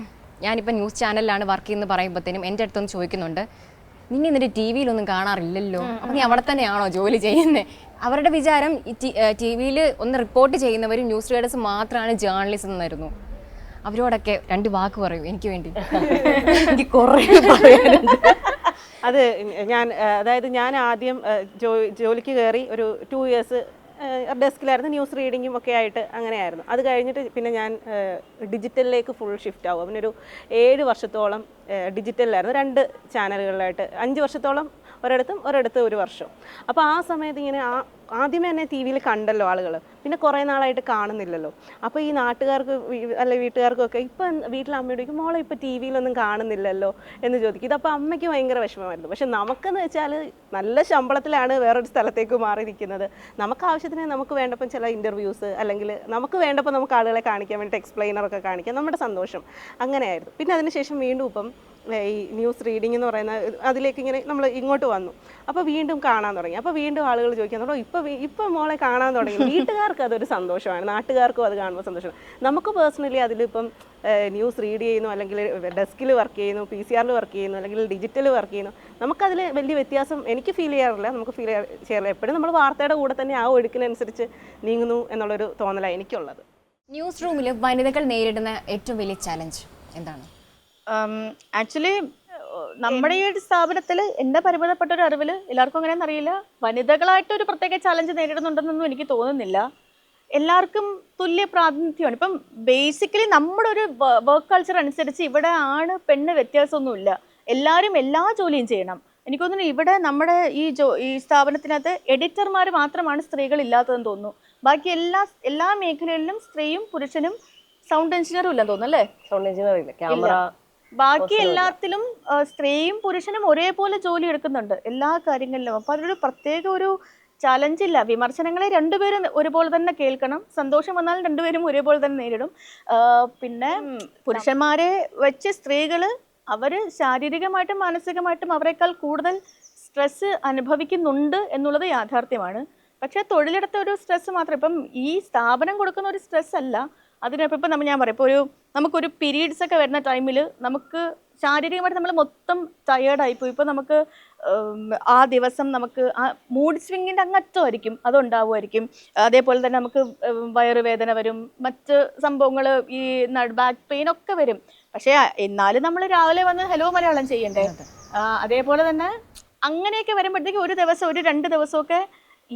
ഞാനിപ്പോൾ ന്യൂസ് ചാനലിലാണ് വർക്ക് ചെയ്യുന്നത് പറയുമ്പോഴത്തേനും എൻ്റെ അടുത്തൊന്ന് ചോദിക്കുന്നുണ്ട്, നിന്നെ എന്നിട്ട് ടി വിയിലൊന്നും കാണാറില്ലല്ലോ, അപ്പം നീ അവിടെ തന്നെയാണോ ജോലി ചെയ്യുന്നത്? അവരുടെ വിചാരം ടി വിയിൽ ഒന്ന് റിപ്പോർട്ട് ചെയ്യുന്നവരും ന്യൂസ് റീഡേഴ്സ് മാത്രമാണ് ജേർണലിസ്റ്റ് എന്നായിരുന്നു. അവരോടൊക്കെ 2 വാക്ക് പറയൂ എനിക്ക് വേണ്ടി. എനിക്ക് കുറേ പറയാനുണ്ട്. അത് ഞാൻ ആദ്യം ജോലിക്ക് കയറി ഒരു 2 years ഡെസ്കിലായിരുന്നു, ന്യൂസ് റീഡിങ്ങും ഒക്കെ ആയിട്ട് അങ്ങനെയായിരുന്നു. അത് കഴിഞ്ഞിട്ട് പിന്നെ ഞാൻ ഡിജിറ്റലിലേക്ക് ഫുൾ ഷിഫ്റ്റ് ആവും. അവനൊരു 7 വർഷത്തോളം ഡിജിറ്റലിലായിരുന്നു, 2 ചാനലുകളിലായിട്ട്. 5 വർഷത്തോളം ഒരിടത്തും 1 വർഷം. അപ്പോൾ ആ സമയത്ത് ഇങ്ങനെ ആദ്യമേ തന്നെ ടി വിയിൽ കണ്ടല്ലോ ആളുകൾ, പിന്നെ കുറേ നാളായിട്ട് കാണുന്നില്ലല്ലോ. അപ്പോൾ ഈ നാട്ടുകാർക്ക് വീട്ടുകാർക്കൊക്കെ ഇപ്പം വീട്ടിൽ അമ്മയോട് ചോദിക്കും, മോളെ ഇപ്പോൾ ടി വിയിലൊന്നും കാണുന്നില്ലല്ലോ എന്ന് ചോദിക്കും. ഇതപ്പോൾ അമ്മയ്ക്ക് ഭയങ്കര വിഷമമായിരുന്നു. പക്ഷെ നമുക്കെന്ന് വെച്ചാൽ നല്ല ശമ്പളത്തിലാണ് വേറൊരു സ്ഥലത്തേക്ക് മാറിയിരിക്കുന്നത്. നമുക്ക് ആവശ്യത്തിന് നമുക്ക് വേണ്ടപ്പം ചില ഇൻ്റർവ്യൂസ്, അല്ലെങ്കിൽ നമുക്ക് വേണ്ടപ്പോൾ നമുക്ക് ആളുകളെ കാണിക്കാൻ വേണ്ടിയിട്ട് എക്സ്പ്ലെയിനറൊക്കെ കാണിക്കാൻ നമ്മുടെ സന്തോഷം അങ്ങനെയായിരുന്നു. പിന്നെ അതിനുശേഷം വീണ്ടും ഇപ്പം ഈ ന്യൂസ് റീഡിംഗ് എന്ന് പറയുന്ന അതിലേക്ക് ഇങ്ങനെ നമ്മൾ ഇങ്ങോട്ട് വന്നു. അപ്പോൾ വീണ്ടും കാണാൻ തുടങ്ങി. അപ്പോൾ വീണ്ടും ആളുകൾ ചോദിക്കാൻ തുടങ്ങി, ഇപ്പം മോളെ കാണാൻ തുടങ്ങി. വീട്ടുകാർക്ക് അതൊരു സന്തോഷമാണ്, നാട്ടുകാർക്കും അത് കാണുമ്പോൾ സന്തോഷമാണ്. നമുക്ക് പേഴ്സണലി അതിലിപ്പം ന്യൂസ് റീഡ് ചെയ്യുന്നു, അല്ലെങ്കിൽ ഡെസ്കിൽ വർക്ക് ചെയ്യുന്നു, PCR വർക്ക് ചെയ്യുന്നു, അല്ലെങ്കിൽ ഡിജിറ്റൽ വർക്ക് ചെയ്യുന്നു, നമുക്കതിൽ വലിയ വ്യത്യാസം എനിക്ക് ഫീൽ ചെയ്യാറില്ല. നമുക്ക് ഫീൽ ചെയ്യാറില്ല. എപ്പോഴും നമ്മൾ വാർത്തയുടെ കൂടെ തന്നെ ആ ഒഴുക്കിനനുസരിച്ച് നീങ്ങുന്നു എന്നുള്ളൊരു തോന്നലാണ് എനിക്കുള്ളത്. ന്യൂസ് റൂമിൽ വനിതകൾ നേരിടുന്ന ഏറ്റവും വലിയ ചാലഞ്ച് എന്താണ്? ആക്ച്വലി നമ്മുടെ ഈ ഒരു സ്ഥാപനത്തിൽ എൻ്റെ പരിമിതപ്പെട്ട ഒരു അറിവിൽ എല്ലാവർക്കും അങ്ങനെയൊന്നും അറിയില്ല, വനിതകളായിട്ട് ഒരു പ്രത്യേക ചാലഞ്ച് നേരിടുന്നുണ്ടെന്നൊന്നും എനിക്ക് തോന്നുന്നില്ല. എല്ലാവർക്കും തുല്യ പ്രാതിനിധ്യമാണ്. ഇപ്പം ബേസിക്കലി നമ്മുടെ ഒരു വർക്ക് കൾച്ചർ അനുസരിച്ച് ഇവിടെ ആണ് പെണ്ണ് വ്യത്യാസമൊന്നുമില്ല. എല്ലാവരും എല്ലാ ജോലിയും ചെയ്യണം. എനിക്ക് തോന്നുന്നു ഇവിടെ നമ്മുടെ ഈ സ്ഥാപനത്തിനകത്ത് എഡിറ്റർമാർ മാത്രമാണ് സ്ത്രീകൾ ഇല്ലാത്തതെന്ന് തോന്നുന്നു. ബാക്കി എല്ലാ മേഖലകളിലും സ്ത്രീയും പുരുഷനും സൗണ്ട് എഞ്ചിനീയറും ഇല്ലെന്ന് തോന്നുന്നു അല്ലേ? സൗണ്ട് എഞ്ചിനീയർ ഇല്ല, ക്യാമറ, ബാക്കി എല്ലാത്തിലും സ്ത്രീയും പുരുഷനും ഒരേപോലെ ജോലി എടുക്കുന്നുണ്ട് എല്ലാ കാര്യങ്ങളിലും. അപ്പോൾ അതിലൊരു പ്രത്യേക ഒരു ചലഞ്ച് ഇല്ല. വിമർശനങ്ങളെ രണ്ടുപേരും ഒരുപോലെ തന്നെ കേൾക്കണം, സന്തോഷം വന്നാലും രണ്ടുപേരും ഒരേപോലെ തന്നെ നേരിടും. പിന്നെ പുരുഷന്മാരെ വെച്ച് സ്ത്രീകൾ അവർ ശാരീരികമായിട്ടും മാനസികമായിട്ടും അവരെക്കാൾ കൂടുതൽ സ്ട്രെസ് അനുഭവിക്കുന്നുണ്ട് എന്നുള്ളത് യാഥാർത്ഥ്യമാണ്. പക്ഷേ തൊഴിലിടത്ത ഒരു സ്ട്രെസ് മാത്രം, ഇപ്പം ഈ സ്ഥാപനം കൊടുക്കുന്ന ഒരു സ്ട്രെസ് അല്ല. അതിനിപ്പോൾ ഇപ്പം ഞാൻ പറയാം, ഇപ്പോൾ നമുക്കൊരു പീരീഡ്സ് ഒക്കെ വരുന്ന ടൈമിൽ നമുക്ക് ശാരീരികമായിട്ട് നമ്മൾ മൊത്തം ടയേർഡായിപ്പോയി. ഇപ്പോൾ നമുക്ക് ആ ദിവസം നമുക്ക് ആ മൂഡ് സ്വിങ്ങിൻ്റെ അങ്ങറ്റമായിരിക്കും, അതുണ്ടാവുമായിരിക്കും. അതേപോലെ തന്നെ നമുക്ക് വയറുവേദന വരും, മറ്റ് സംഭവങ്ങൾ, ഈ ബാക്ക് പെയിൻ ഒക്കെ വരും. പക്ഷേ എന്നാലും നമ്മൾ രാവിലെ വന്ന് ഹലോ മലയാളം ചെയ്യണ്ടേ? അതേപോലെ തന്നെ അങ്ങനെയൊക്കെ വരുമ്പോഴത്തേക്ക് ഒരു ദിവസം 2 ദിവസമൊക്കെ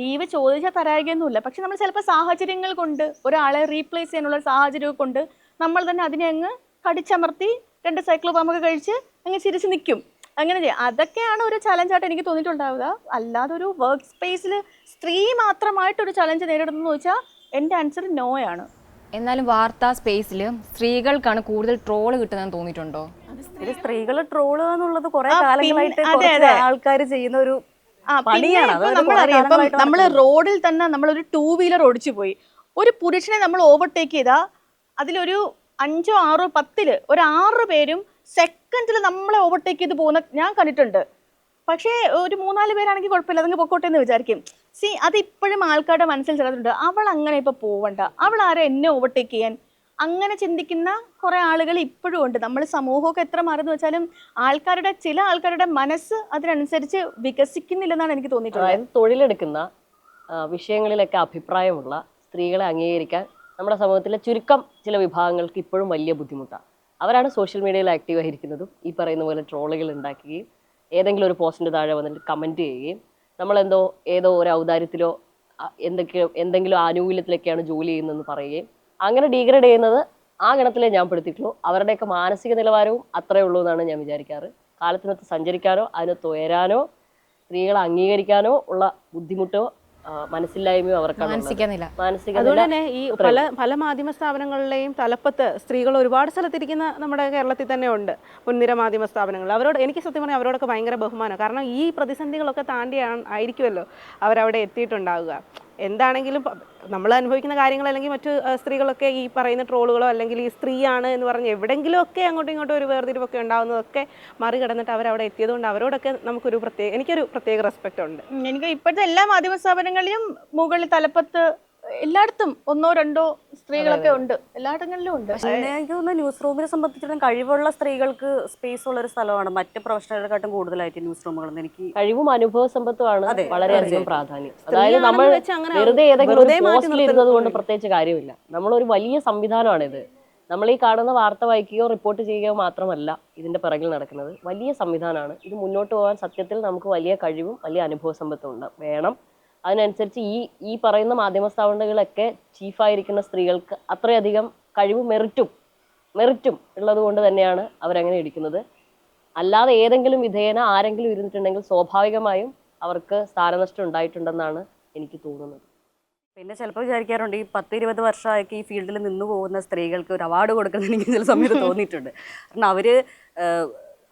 ലീവ് ചോദിച്ചാൽ തരായികയൊന്നുമില്ല. പക്ഷെ നമ്മൾ ചിലപ്പോൾ സാഹചര്യങ്ങൾ കൊണ്ട് ഒരാളെ റീപ്ലേസ് ചെയ്യാനുള്ള സാഹചര്യം കൊണ്ട് നമ്മൾ തന്നെ അതിനെ അങ്ങ് കടിച്ചമർത്തി 2 സൈക്ലോപാമൊക്കെ കഴിച്ച് അങ്ങ് ചിരിച്ച് നിൽക്കും. അങ്ങനെ ചെയ്യാം. അതൊക്കെയാണ് ഒരു ചലഞ്ചായിട്ട് എനിക്ക് തോന്നിയിട്ടുണ്ടാവുക. അല്ലാതെ ഒരു വർക്ക് സ്പേസിൽ സ്ത്രീ മാത്രമായിട്ടൊരു ചലഞ്ച് നേരിടുന്നതെന്ന് വെച്ചാൽ എൻ്റെ ആൻസർ നോയാണ്. എന്നാലും വാർത്താ സ്പേസിൽ സ്ത്രീകൾക്കാണ് കൂടുതൽ ട്രോള് കിട്ടുന്നതെന്ന് തോന്നിയിട്ടുണ്ടോ? സ്ത്രീകളെ ട്രോള് എന്നുള്ളത് കുറെ കാലങ്ങളായിട്ട് ആൾക്കാർ ചെയ്യുന്ന ഒരു ആ പിന്നെ പണിയാണ്. ഇപ്പൊ അതൊരു നമ്മളറിയാം, ഇപ്പം കാലങ്ങളായിട്ട് നമ്മൾ റോഡിൽ തന്നെ നമ്മളൊരു 2 വീലർ ഓടിച്ചു പോയി, ഒരു പുരുഷനെ നമ്മൾ ഓവർടേക്ക് ചെയ്താ അതിലൊരു 5, 6, 10 ഒരു 6 പേരും സെക്കൻഡിൽ നമ്മളെ ഓവർടേക്ക് ചെയ്ത് പോകുന്ന ഞാൻ കണ്ടിട്ടുണ്ട്. പക്ഷേ ഒരു 3-4 പേരാണെങ്കിൽ കുഴപ്പമില്ല, അതങ്ങ് പൊക്കോട്ടെ എന്ന് വിചാരിക്കും. അത് ഇപ്പോഴും ആൾക്കാരുടെ മനസ്സിൽ ചിലതുണ്ട്, അവൾ അങ്ങനെ ഇപ്പൊ പോവണ്ട, അവൾ ആരെ എന്നെ ഓവർടേക്ക് ചെയ്യാൻ, അങ്ങനെ ചിന്തിക്കുന്ന കുറെ ആളുകൾ ഇപ്പോഴും ഉണ്ട്. നമ്മൾ സമൂഹമൊക്കെ എത്ര മാറുന്നു വെച്ചാലും ചില ആൾക്കാരുടെ മനസ്സ് അതിനനുസരിച്ച് വികസിക്കുന്നില്ലെന്നാണ് എനിക്ക് തോന്നിയിട്ടുള്ളത്. അതായത് തൊഴിലെടുക്കുന്ന വിഷയങ്ങളിലൊക്കെ അഭിപ്രായമുള്ള സ്ത്രീകളെ അംഗീകരിക്കാൻ നമ്മുടെ സമൂഹത്തിലെ ചുരുക്കം ചില വിഭാഗങ്ങൾക്ക് ഇപ്പോഴും വലിയ ബുദ്ധിമുട്ടാണ്. അവരാണ് സോഷ്യൽ മീഡിയയിൽ ആക്റ്റീവ് ആയിരിക്കുന്നതും ഈ പറയുന്ന പോലെ ട്രോളുകൾ ഉണ്ടാക്കുകയും ഏതെങ്കിലും ഒരു പോസ്റ്റിൻ്റെ താഴെ വന്നിട്ട് കമൻറ്റ് ചെയ്യുകയും ഏതോ ഒരു ഔദാര്യത്തിലോ എന്തെങ്കിലും ആനുകൂല്യത്തിലൊക്കെയാണ് ജോലി ചെയ്യുന്നതെന്ന് പറയുകയും അങ്ങനെ ഡീഗ്രേഡ് ചെയ്യുന്നത് ആ ഗണത്തിലേ ഞാൻ പെടുത്തിയിട്ടുള്ളൂ. അവരുടെയൊക്കെ മാനസിക നിലവാരവും അത്രയേ ഉള്ളൂ എന്നാണ് ഞാൻ വിചാരിക്കാറ്. കാലത്തിനൊത്ത് സഞ്ചരിക്കാനോ അതിനൊത്ത് ഉയരാനോ സ്ത്രീകളെ അംഗീകരിക്കാനോ ഉള്ള ബുദ്ധിമുട്ടോ മനസ്സില്ലായ്മയോ അവർക്കാണ് മാനസികനില. മാനസിക അതുകൊണ്ട് തന്നെ ഈ പല മാധ്യമ സ്ഥാപനങ്ങളിലെയും തലപ്പത്ത് സ്ത്രീകൾ ഒരുപാട് സ്ഥലത്തിരിക്കുന്ന നമ്മുടെ കേരളത്തിൽ തന്നെ ഉണ്ട്, മുൻനിര മാധ്യമ സ്ഥാപനങ്ങൾ. അവരോട് എനിക്ക് സത്യം പറഞ്ഞാൽ അവരോടൊക്കെ ഭയങ്കര ബഹുമാനം. കാരണം ഈ പ്രതിസന്ധികളൊക്കെ ആയിരിക്കുമല്ലോ അവരവിടെ എത്തിയിട്ടുണ്ടാവുക. എന്താണെങ്കിലും നമ്മൾ അനുഭവിക്കുന്ന കാര്യങ്ങൾ അല്ലെങ്കിൽ മറ്റു സ്ത്രീകളൊക്കെ ഈ പറയുന്ന ട്രോളുകളോ അല്ലെങ്കിൽ ഈ സ്ത്രീയാണ് എന്ന് പറഞ്ഞ് എവിടെയെങ്കിലുമൊക്കെ അങ്ങോട്ടും ഇങ്ങോട്ടും ഒരു വേർതിരിവൊക്കെ ഉണ്ടാകുന്നതൊക്കെ മറികടന്നിട്ട് അവരവിടെ എത്തിയതുകൊണ്ട് അവരോടൊക്കെ എനിക്കൊരു പ്രത്യേക റെസ്പെക്റ്റ് ഉണ്ട്. എനിക്ക് ഇപ്പോഴത്തെ എല്ലാ മാധ്യമ സ്ഥാപനങ്ങളിലും മുകളിൽ തലപ്പത്ത് എല്ലായിടത്തും 1-2 സ്ത്രീകളൊക്കെ ഉണ്ട്, എല്ലായിടങ്ങളിലും ഉണ്ട്. പിന്നെ എനിക്ക് തോന്നുന്നു ന്യൂസ് റൂമിനെ സംബന്ധിച്ചിടത്തോളം കഴിവുള്ള സ്ത്രീകൾക്ക് സ്പേസ് ഉള്ള ഒരു സ്ഥലമാണ് മറ്റ് പ്രൊഫഷണലുകളെക്കാട്ടും കൂടുതലായിട്ട് ന്യൂസ് റൂമുകളെന്ന് എനിക്ക്. കഴിവും അനുഭവ സമ്പത്തുമാണ് അതെ, വളരെയധികം പ്രാധാന്യം. അതായത് നമ്മൾ വെച്ച് അങ്ങനെ വെറുതെ ഏതെങ്കിലും വെറുതെ ഒരു മാറ്റി പോസ്റ്റിൽ ഇരുന്നത് കൊണ്ട് പ്രത്യേകിച്ച് കാര്യമില്ല. നമ്മളൊരു വലിയ സംവിധാനമാണിത്. നമ്മൾ ഈ കാണുന്ന വാർത്ത വായിക്കുകയോ റിപ്പോർട്ട് ചെയ്യുകയോ മാത്രമല്ല ഇതിന്റെ പിറകിൽ നടക്കുന്നത്, വലിയ സംവിധാനമാണ്. ഇത് മുന്നോട്ട് പോകാൻ സത്യത്തിൽ നമുക്ക് വലിയ കഴിവും വലിയ അനുഭവ സമ്പത്തും വേണം. അതിനനുസരിച്ച് ഈ പറയുന്ന മാധ്യമ സ്ഥാപനങ്ങളൊക്കെ ചീഫായിരിക്കുന്ന സ്ത്രീകൾക്ക് അത്രയധികം കഴിവും മെറിറ്റും ഉള്ളത് കൊണ്ട് തന്നെയാണ് അവരങ്ങനെ ഇരിക്കുന്നത്. അല്ലാതെ ഏതെങ്കിലും വിധേയന ആരെങ്കിലും ഇരുന്നിട്ടുണ്ടെങ്കിൽ സ്വാഭാവികമായും അവർക്ക് സ്ഥാനനഷ്ടം ഉണ്ടായിട്ടുണ്ടെന്നാണ് എനിക്ക് തോന്നുന്നത്. പിന്നെ ചിലപ്പോൾ വിചാരിക്കാറുണ്ട് ഈ 10-20 വർഷമായിട്ട് ഈ ഫീൽഡിൽ നിന്ന് പോകുന്ന സ്ത്രീകൾക്ക് ഒരു അവാർഡ് കൊടുക്കുന്നത് എനിക്ക് ചില സമയത്ത് തോന്നിയിട്ടുണ്ട്. കാരണം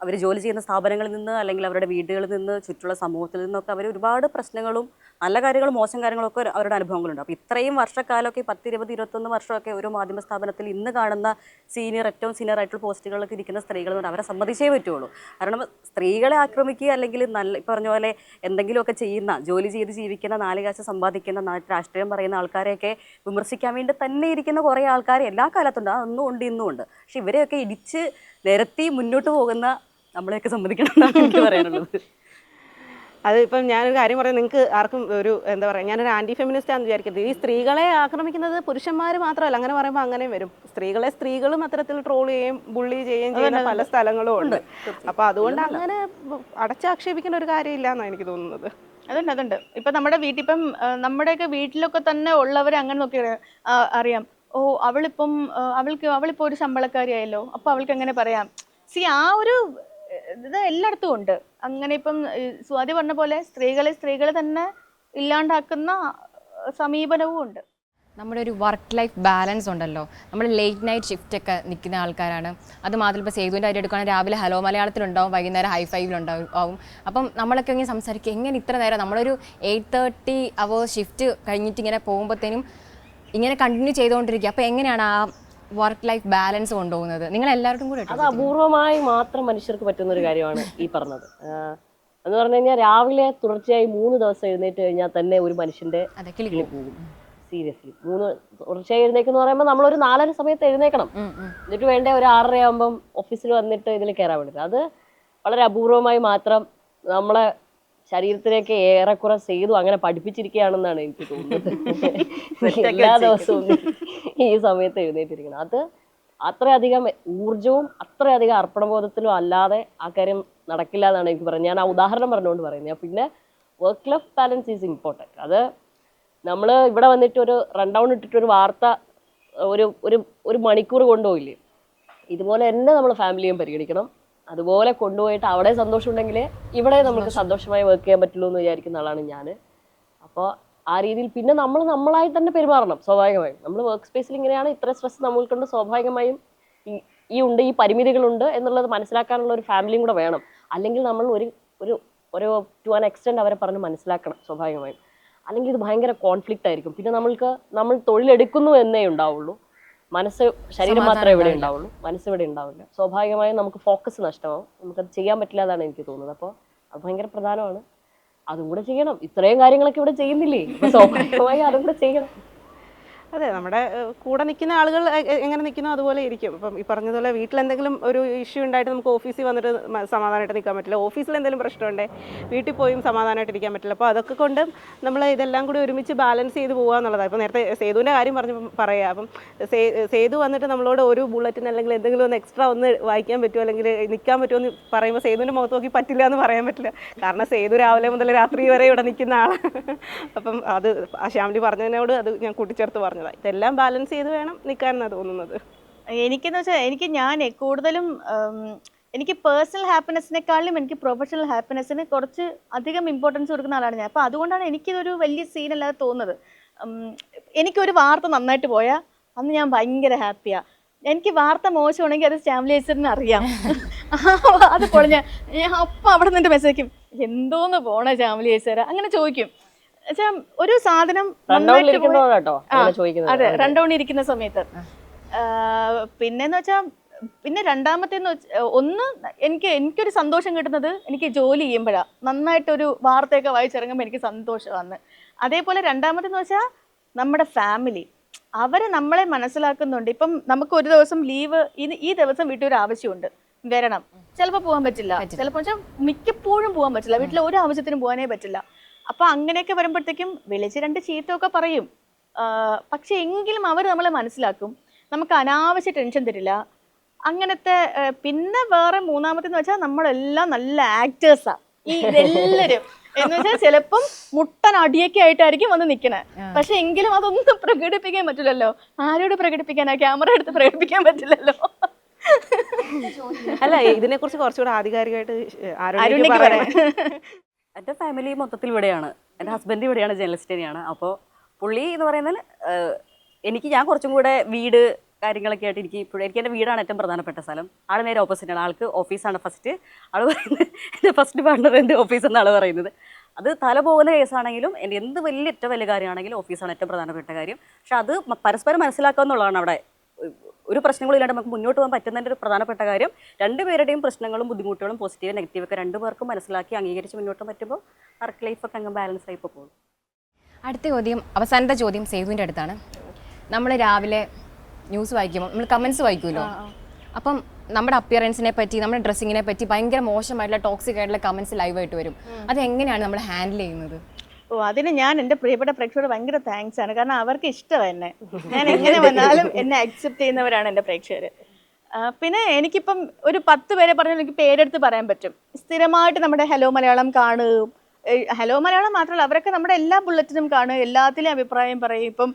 അവർ ജോലി ചെയ്യുന്ന സ്ഥാപനങ്ങളിൽ നിന്ന് അല്ലെങ്കിൽ അവരുടെ വീടുകളിൽ നിന്ന് ചുറ്റുള്ള സമൂഹത്തിൽ നിന്നൊക്കെ അവർ ഒരുപാട് പ്രശ്നങ്ങളും നല്ല കാര്യങ്ങളും മോശം കാര്യങ്ങളൊക്കെ അവരുടെ അനുഭവങ്ങളുണ്ട്. അപ്പോൾ ഇത്രയും വർഷക്കാലമൊക്കെ 10, 20, 21 വർഷമൊക്കെ ഒരു മാധ്യമ സ്ഥാപനത്തിൽ ഇന്ന് കാണുന്ന ഏറ്റവും സീനിയർ ആയിട്ടുള്ള പോസ്റ്റുകളിലൊക്കെ ഇരിക്കുന്ന സ്ത്രീകൾ അവരെ സമ്മതിച്ചേ പറ്റുള്ളൂ. കാരണം സ്ത്രീകളെ ആക്രമിക്കുക അല്ലെങ്കിൽ പറഞ്ഞ പോലെ എന്തെങ്കിലുമൊക്കെ ചെയ്യുന്ന ജോലി ചെയ്ത് ജീവിക്കുന്ന 4 കാശ് സമ്പാദിക്കുന്ന രാഷ്ട്രീയം പറയുന്ന ആൾക്കാരെയൊക്കെ വിമർശിക്കാൻ വേണ്ടി തന്നെ ഇരിക്കുന്ന കുറേ ആൾക്കാർ എല്ലാ കാലത്തുണ്ട്. അതൊന്നും ഉണ്ട് ഇന്നും ഉണ്ട്. പക്ഷെ ഇവരെയൊക്കെ ഇടിച്ച് നിരത്തി മുന്നോട്ട് പോകുന്ന നമ്മളെയൊക്കെ സമ്മതിക്കണം എന്നാണ് എനിക്ക് പറയാനുള്ളത്. അതിപ്പം ഞാനൊരു കാര്യം പറയാം, നിങ്ങൾക്ക് ആർക്കും എന്താ പറയുക, ഞാനൊരു ആൻറ്റി ഫെമിനിസ്റ്റ് ആണെന്ന് വിചാരിക്കരുത്. ഈ സ്ത്രീകളെ ആക്രമിക്കുന്നത് പുരുഷന്മാർ മാത്രമല്ല, അങ്ങനെ പറയുമ്പോൾ അങ്ങനെയും വരും. സ്ത്രീകളും അത്തരത്തിൽ ട്രോൾ ചെയ്യുകയും ബുള്ളി ചെയ്യുകയും ചെയ്യുന്ന പല സ്ഥലങ്ങളും ഉണ്ട്. അപ്പോൾ അതുകൊണ്ട് അങ്ങനെ അടച്ചാക്ഷേപിക്കേണ്ട ഒരു കാര്യമില്ല എന്നാണ് എനിക്ക് തോന്നുന്നത്. അതുണ്ട്. ഇപ്പൊ നമ്മുടെ ഇപ്പം നമ്മുടെയൊക്കെ വീട്ടിലൊക്കെ തന്നെ ഉള്ളവരെ അങ്ങനെ നോക്കി അറിയാം, അവളിപ്പോ ഒരു ശമ്പളക്കാരിയായല്ലോ, അപ്പൊ അവൾക്ക് എങ്ങനെ പറയാം. ആ ഒരു ഇത് എല്ലായിടത്തും ഉണ്ട്. അങ്ങനെ ഇപ്പം സ്വാതി പറഞ്ഞ പോലെ സ്ത്രീകളെ തന്നെ ഇല്ലാണ്ടാക്കുന്ന സമീപനവും ഉണ്ട്. നമ്മുടെ ഒരു വർക്ക് ലൈഫ് ബാലൻസ് ഉണ്ടല്ലോ, നമ്മൾ ലേറ്റ് നൈറ്റ് ഷിഫ്റ്റ് ഒക്കെ നിൽക്കുന്ന ആൾക്കാരാണ്. അത് മാത്രം ഇപ്പോൾ സേതുവിൻ്റെ കാര്യം എടുക്കുകയാണെങ്കിൽ രാവിലെ ഹലോ മലയാളത്തിലുണ്ടാവും, വൈകുന്നേരം ഹൈ ഫൈവിലുണ്ടാവും. അപ്പം നമ്മളൊക്കെ ഇങ്ങനെ സംസാരിക്കുക, എങ്ങനെ ഇത്ര നേരം നമ്മളൊരു 8:30 hours ഷിഫ്റ്റ് കഴിഞ്ഞിട്ട് ഇങ്ങനെ പോകുമ്പോഴത്തേനും ഇങ്ങനെ കണ്ടിന്യൂ ചെയ്തുകൊണ്ടിരിക്കുക. അപ്പോൾ എങ്ങനെയാണ് ആ വർക്ക് ലൈഫ് ബാലൻസ് കൊണ്ടുപോകുന്നത്? നിങ്ങൾ എല്ലാവരും കൂടെ അത് അപൂർവമായി മാത്രം മനുഷ്യർക്ക് പറ്റുന്ന ഒരു കാര്യമാണ് ഈ പറഞ്ഞത്. എന്ന് പറഞ്ഞു കഴിഞ്ഞാൽ രാവിലെ തുടർച്ചയായി 3 ദിവസം എഴുന്നേറ്റ് കഴിഞ്ഞാൽ തന്നെ ഒരു മനുഷ്യന്റെ കിളി പോകും. സീരിയസ്ലി 3 തുടർച്ചയായി എഴുന്നേക്കെന്ന് പറയുമ്പോൾ നമ്മളൊരു 4:30 സമയത്ത് എഴുന്നേക്കണം. എന്നിട്ട് വേണ്ടേ ഒരു 6:30 ആകുമ്പം ഓഫീസിൽ വന്നിട്ട് ഇതിൽ കയറാൻ വേണ്ടിയിട്ട്. അത് വളരെ അപൂർവമായി മാത്രം നമ്മളെ ശരീരത്തിലേക്ക് ഏറെക്കുറെ ചെയ്തു അങ്ങനെ പഠിപ്പിച്ചിരിക്കുകയാണെന്നാണ് എനിക്ക് തോന്നുന്നത്. എല്ലാ ദിവസവും ഈ സമയത്ത് എഴുന്നേറ്റിരിക്കണം. അത് അത്രയധികം ഊർജവും അത്രയധികം അർപ്പണബോധത്തിലും അല്ലാതെ ആ കാര്യം നടക്കില്ല എന്നാണ് എനിക്ക് പറയുന്നത്. ഞാൻ ആ ഉദാഹരണം പറഞ്ഞുകൊണ്ട് പറയുന്നത്. പിന്നെ work life balance is important. അത് നമ്മൾ ഇവിടെ വന്നിട്ട് ഒരു റൺഡൗൺ ഇട്ടിട്ടൊരു വാർത്ത ഒരു മണിക്കൂർ കൊണ്ടുപോയില്ലേ, ഇതുപോലെ തന്നെ നമ്മൾ ഫാമിലിയും പരിഗണിക്കണം. അതുപോലെ കൊണ്ടുപോയിട്ട് അവിടെ സന്തോഷമുണ്ടെങ്കിൽ ഇവിടെ നമുക്ക് സന്തോഷമായി വർക്ക് ചെയ്യാൻ പറ്റുള്ളൂ എന്ന് വിചാരിക്കുന്ന ആളാണ് ഞാൻ. അപ്പോൾ ആ രീതിയിൽ പിന്നെ നമ്മളായി തന്നെ പെരുമാറണം. സ്വാഭാവികമായും നമ്മൾ വർക്ക് സ്പേസിൽ ഇങ്ങനെയാണ്, ഇത്ര സ്ട്രെസ് നമ്മൾക്കുണ്ട്, സ്വാഭാവികമായും ഈ പരിമിതികളുണ്ട് എന്നുള്ളത് മനസ്സിലാക്കാനുള്ള ഒരു ഫാമിലിയും കൂടെ വേണം. അല്ലെങ്കിൽ നമ്മൾ ഒരു ഒരു ടു ആൻ എക്സ്റ്റെൻഡ് അവരെ പറഞ്ഞ് മനസ്സിലാക്കണം സ്വാഭാവികമായും. അല്ലെങ്കിൽ ഇത് ഭയങ്കര കോൺഫ്ലിക്റ്റ് ആയിരിക്കും. പിന്നെ നമ്മൾ തൊഴിലെടുക്കുന്നു എന്നേ ഉണ്ടാവുള്ളൂ, ശരീരം മാത്രമേ ഇവിടെ ഉണ്ടാവുള്ളൂ, മനസ്സ് ഇവിടെ ഉണ്ടാവില്ല. സ്വാഭാവികമായും നമുക്ക് ഫോക്കസ് നഷ്ടമാവും, നമുക്കത് ചെയ്യാൻ പറ്റില്ല എന്നാണ് എനിക്ക് തോന്നുന്നത്. അപ്പോൾ അത് ഭയങ്കര പ്രധാനമാണ്. അതും കൂടെ ചെയ്യണം. ഇത്രയും കാര്യങ്ങളൊക്കെ ഇവിടെ ചെയ്യുന്നില്ലേ, അപ്പോൾ സ്വാഭാവികമായി അതും കൂടെ ചെയ്യണം. അതെ, നമ്മുടെ കൂടെ നിൽക്കുന്ന ആളുകൾ എങ്ങനെ നിൽക്കുന്നോ അതുപോലെ ഇരിക്കും. ഇപ്പം ഈ പറഞ്ഞതുപോലെ വീട്ടിലെന്തെങ്കിലും ഒരു ഇഷ്യൂ ഉണ്ടായിട്ട് നമുക്ക് ഓഫീസിൽ വന്നിട്ട് സമാധാനമായിട്ട് നിൽക്കാൻ പറ്റില്ല, ഓഫീസിൽ എന്തെങ്കിലും പ്രശ്നമുണ്ടെങ്കിൽ വീട്ടിൽ പോയും സമാധാനമായിട്ട് ഇരിക്കാൻ പറ്റില്ല. അപ്പോൾ അതൊക്കെ കൊണ്ട് നമ്മൾ ഇതെല്ലാം കൂടി ഒരുമിച്ച് ബാലൻസ് ചെയ്ത് പോകുക എന്നുള്ളതാണ്. ഇപ്പോൾ നേരത്തെ സേതുവിൻ്റെ കാര്യം പറയാം. അപ്പം സേതു വന്നിട്ട് നമ്മളോട് ഒരു ബുള്ളറ്റിന് അല്ലെങ്കിൽ എന്തെങ്കിലും ഒന്ന് എക്സ്ട്രാ ഒന്ന് വായിക്കാൻ പറ്റുമോ അല്ലെങ്കിൽ നിൽക്കാൻ പറ്റുമോ എന്ന് പറയുമ്പോൾ സേതുവിൻ്റെ മുഖത്ത് നോക്കി പറ്റില്ല എന്ന് പറയാൻ പറ്റില്ല. കാരണം സേതു രാവിലെ മുതൽ രാത്രി വരെ ഇവിടെ നിൽക്കുന്ന ആളാണ്. അപ്പം അത് ആ ശ്യാമിലി പറഞ്ഞതിനോട് അത് ഞാൻ കൂട്ടിച്ചേർത്ത് പറഞ്ഞു. ഇതെല്ലാം ബാലൻസ് ചെയ്ത് വേണം നിൽക്കാനെന്നാണ് തോന്നുന്നത്. എനിക്കെന്ന് വെച്ചാൽ ഞാൻ കൂടുതലും എനിക്ക് പേഴ്സണൽ ഹാപ്പിനെസ്സിനെക്കാളും എനിക്ക് പ്രൊഫഷണൽ ഹാപ്പിനെസ്സിന് കുറച്ച് അധികം ഇമ്പോർട്ടൻസ് കൊടുക്കുന്ന ആളാണ് ഞാൻ. അപ്പോൾ അതുകൊണ്ടാണ് എനിക്കിതൊരു വലിയ സീനല്ലാതെ തോന്നുന്നത്. എനിക്കൊരു വാർത്ത നന്നായിട്ട് പോയാൽ അന്ന് ഞാൻ ഭയങ്കര ഹാപ്പിയാണ്. എനിക്ക് വാർത്ത മോശമാണെങ്കിൽ അത് സ്റ്റാമിലൈസറിന് അറിയാം. അത് പൊളിഞ്ഞ ഞാൻ അപ്പം അവിടെ നിന്നിട്ട് മെസ്സേജ് എന്തോന്ന് പോണ സ്റ്റാമിലൈസർ അങ്ങനെ ചോദിക്കും. ഒരു സാധനം അതെ റൺഡൗൺ ഇരിക്കുന്ന സമയത്ത്. പിന്നെന്ന് വെച്ചാൽ പിന്നെ രണ്ടാമത്തേന്ന് ഒന്ന് എനിക്കൊരു സന്തോഷം കിട്ടുന്നത് എനിക്ക് ജോലി ചെയ്യുമ്പോഴാണ്. നന്നായിട്ടൊരു വാർത്തയൊക്കെ വായിച്ചിറങ്ങുമ്പോൾ എനിക്ക് സന്തോഷമാണ്. അതേപോലെ രണ്ടാമത്തെന്ന് വെച്ചാൽ നമ്മുടെ ഫാമിലി അവരെ നമ്മളെ മനസ്സിലാക്കുന്നുണ്ട്. ഇപ്പം നമുക്ക് ഒരു ദിവസം ലീവ് ഈ ദിവസം വീട്ടിൽ ഒരു ആവശ്യമുണ്ട്, വരണം. ചിലപ്പോൾ പോകാൻ പറ്റില്ല, ചിലപ്പോൾ വെച്ചാൽ മിക്കപ്പോഴും പോകാൻ പറ്റില്ല, വീട്ടിൽ ഒരു ആവശ്യത്തിനും പോകാനേ പറ്റില്ല. അപ്പൊ അങ്ങനെയൊക്കെ വരുമ്പോഴത്തേക്കും വിളിച്ച് 2 ചീത്തയൊക്കെ പറയും. പക്ഷെ എങ്കിലും അവർ നമ്മളെ മനസ്സിലാക്കും, നമുക്ക് അനാവശ്യ ടെൻഷൻ തരില്ല അങ്ങനത്തെ. പിന്നെ വേറെ മൂന്നാമത്തെന്ന് വെച്ചാൽ നമ്മളെല്ലാം നല്ല ആക്ടേഴ്സാ ഈ ഇതെല്ലാരും എന്ന് വെച്ചാൽ ചിലപ്പം മുട്ടൻ അടിയൊക്കെ ആയിട്ടായിരിക്കും വന്ന് നിൽക്കണേ. പക്ഷെ എങ്കിലും അതൊന്നും പ്രകടിപ്പിക്കാൻ പറ്റില്ലല്ലോ. ആരോട് പ്രകടിപ്പിക്കാനാ, ക്യാമറ എടുത്ത് പ്രകടിപ്പിക്കാൻ പറ്റില്ലല്ലോ. അല്ല, ഇതിനെക്കുറിച്ച് കുറച്ചുകൂടെ ആധികാരികമായിട്ട് ആരോഗ്യം പറയാം. എൻ്റെ ഫാമിലി മൊത്തത്തിൽ ഇവിടെയാണ്. എൻ്റെ ഹസ്ബൻഡ് ഇവിടെയാണ്, ജേർണലിസ്റ്റ് തന്നെയാണ്. അപ്പോൾ പുള്ളി എന്ന് പറയുന്നത് ഞാൻ കുറച്ചും കൂടെ വീട് കാര്യങ്ങളൊക്കെ ആയിട്ട് എനിക്ക് എൻ്റെ വീടാണ് ഏറ്റവും പ്രധാനപ്പെട്ട സ്ഥലം. ആൾ നേരെ ഓപ്പോസിറ്റാണ്. ആൾക്ക് ഓഫീസാണ് ഫസ്റ്റ്. ആൾ പറയുന്നത് എൻ്റെ ഫസ്റ്റ് പാർട്ണർ എൻ്റെ ഓഫീസ് എന്നാണ് ആൾ പറയുന്നത്. അത് തല പോകുന്ന കേസാണെങ്കിലും എൻ്റെ ഏറ്റവും വലിയ കാര്യമാണെങ്കിലും ഓഫീസാണ് ഏറ്റവും പ്രധാനപ്പെട്ട കാര്യം. പക്ഷെ അത് പരസ്പരം മനസ്സിലാക്കുക എന്നുള്ളതാണ് അവിടെ. ഒരു പ്രശ്നങ്ങളും ഇല്ലാണ്ട് നമുക്ക് മുന്നോട്ട് പോകാൻ പറ്റുന്നതിൻ്റെ ഒരു പ്രധാനപ്പെട്ട കാര്യം. രണ്ടുപേരുടെയും പ്രശ്നങ്ങളും ബുദ്ധിമുട്ടുകളും പോസിറ്റീവ് നെഗറ്റീവ് ഒക്കെ രണ്ടുപേർക്കും മനസ്സിലാക്കി അംഗീകരിച്ച് മുന്നോട്ട് പറ്റുമ്പോൾ വർക്ക് ലൈഫൊക്കെ അങ്ങ് ബാലൻസ് ആയി പോകും. അടുത്ത ചോദ്യം, അവസാനത്തെ ചോദ്യം സേതുവിൻ്റെ അടുത്താണ്. നമ്മൾ രാവിലെ ന്യൂസ് വായിക്കുമ്പോൾ നമ്മൾ കമൻസ് വായിക്കുമല്ലോ, അപ്പം നമ്മുടെ അപ്പിയറൻസിനെ പറ്റി നമ്മുടെ ഡ്രസ്സിങ്ങിനെ പറ്റി ഭയങ്കര മോശമായിട്ടുള്ള ടോക്സിക് ആയിട്ടുള്ള കമൻസ് ലൈവായിട്ട് വരും. അതെങ്ങനെയാണ് നമ്മൾ ഹാൻഡിൽ ചെയ്യുന്നത്? അതിന് ഞാൻ എൻ്റെ പ്രിയപ്പെട്ട പ്രേക്ഷകരോട് ഭയങ്കര താങ്ക്സ് ആണ്. കാരണം അവർക്ക് ഇഷ്ടമാണ് എന്നെ. ഞാൻ എങ്ങനെ വന്നാലും എന്നെ അക്സെപ്റ്റ് ചെയ്യുന്നവരാണ് എൻ്റെ പ്രേക്ഷകർ. പിന്നെ എനിക്കിപ്പം ഒരു 10 പേരെ പറഞ്ഞാൽ എനിക്ക് പേരെടുത്ത് പറയാൻ പറ്റും. സ്ഥിരമായിട്ട് നമ്മുടെ ഹലോ മലയാളം കാണുകയും, ഹലോ മലയാളം മാത്രമല്ല അവരൊക്കെ നമ്മുടെ എല്ലാ ബുള്ളറ്റിനും കാണുക, എല്ലാത്തിലും അഭിപ്രായം പറയും. ഇപ്പം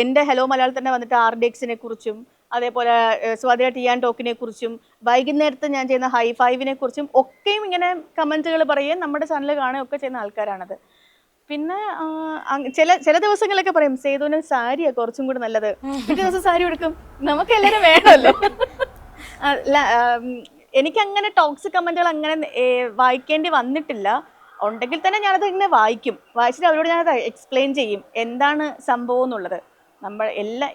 എൻ്റെ ഹലോ മലയാളം തന്നെ വന്നിട്ട് RDXനെ കുറിച്ചും അതേപോലെ സ്വാതിര ടി ആൻഡ് ടോക്കിനെ കുറിച്ചും വൈകുന്നേരത്ത് ഞാൻ ചെയ്യുന്ന ഹൈ ഫൈവിനെ കുറിച്ചും ഒക്കെയും ഇങ്ങനെ കമൻറ്റുകൾ പറയുകയും നമ്മുടെ ചാനൽ കാണുകയും ഒക്കെ ചെയ്യുന്ന ആൾക്കാരാണത്. പിന്നെ ചില ദിവസങ്ങളൊക്കെ പറയും സേതുവിന് സാരിയാ കുറച്ചും കൂടി നല്ലത്, പിറ്റേ ദിവസം സാരി എടുക്കും. നമുക്ക് എല്ലാവരും വേണമല്ലോ. എനിക്കങ്ങനെ ടോക്സിക് കമൻറ്റുകൾ അങ്ങനെ വായിക്കേണ്ടി വന്നിട്ടില്ല. ഉണ്ടെങ്കിൽ തന്നെ ഞാനത് ഇങ്ങനെ വായിച്ചിട്ട് അവരോട് ഞാനത് എക്സ്പ്ലെയിൻ ചെയ്യും എന്താണ് സംഭവം എന്നുള്ളത്. നമ്മൾ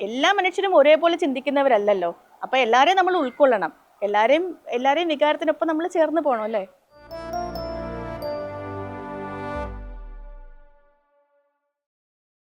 എല്ലാ മനുഷ്യരും ഒരേപോലെ ചിന്തിക്കുന്നവരല്ലല്ലോ. അപ്പോൾ എല്ലാവരെയും നമ്മൾ ഉൾക്കൊള്ളണം, എല്ലാവരെയും വികാരത്തിനൊപ്പം നമ്മൾ ചേർന്ന് പോകണം അല്ലേ.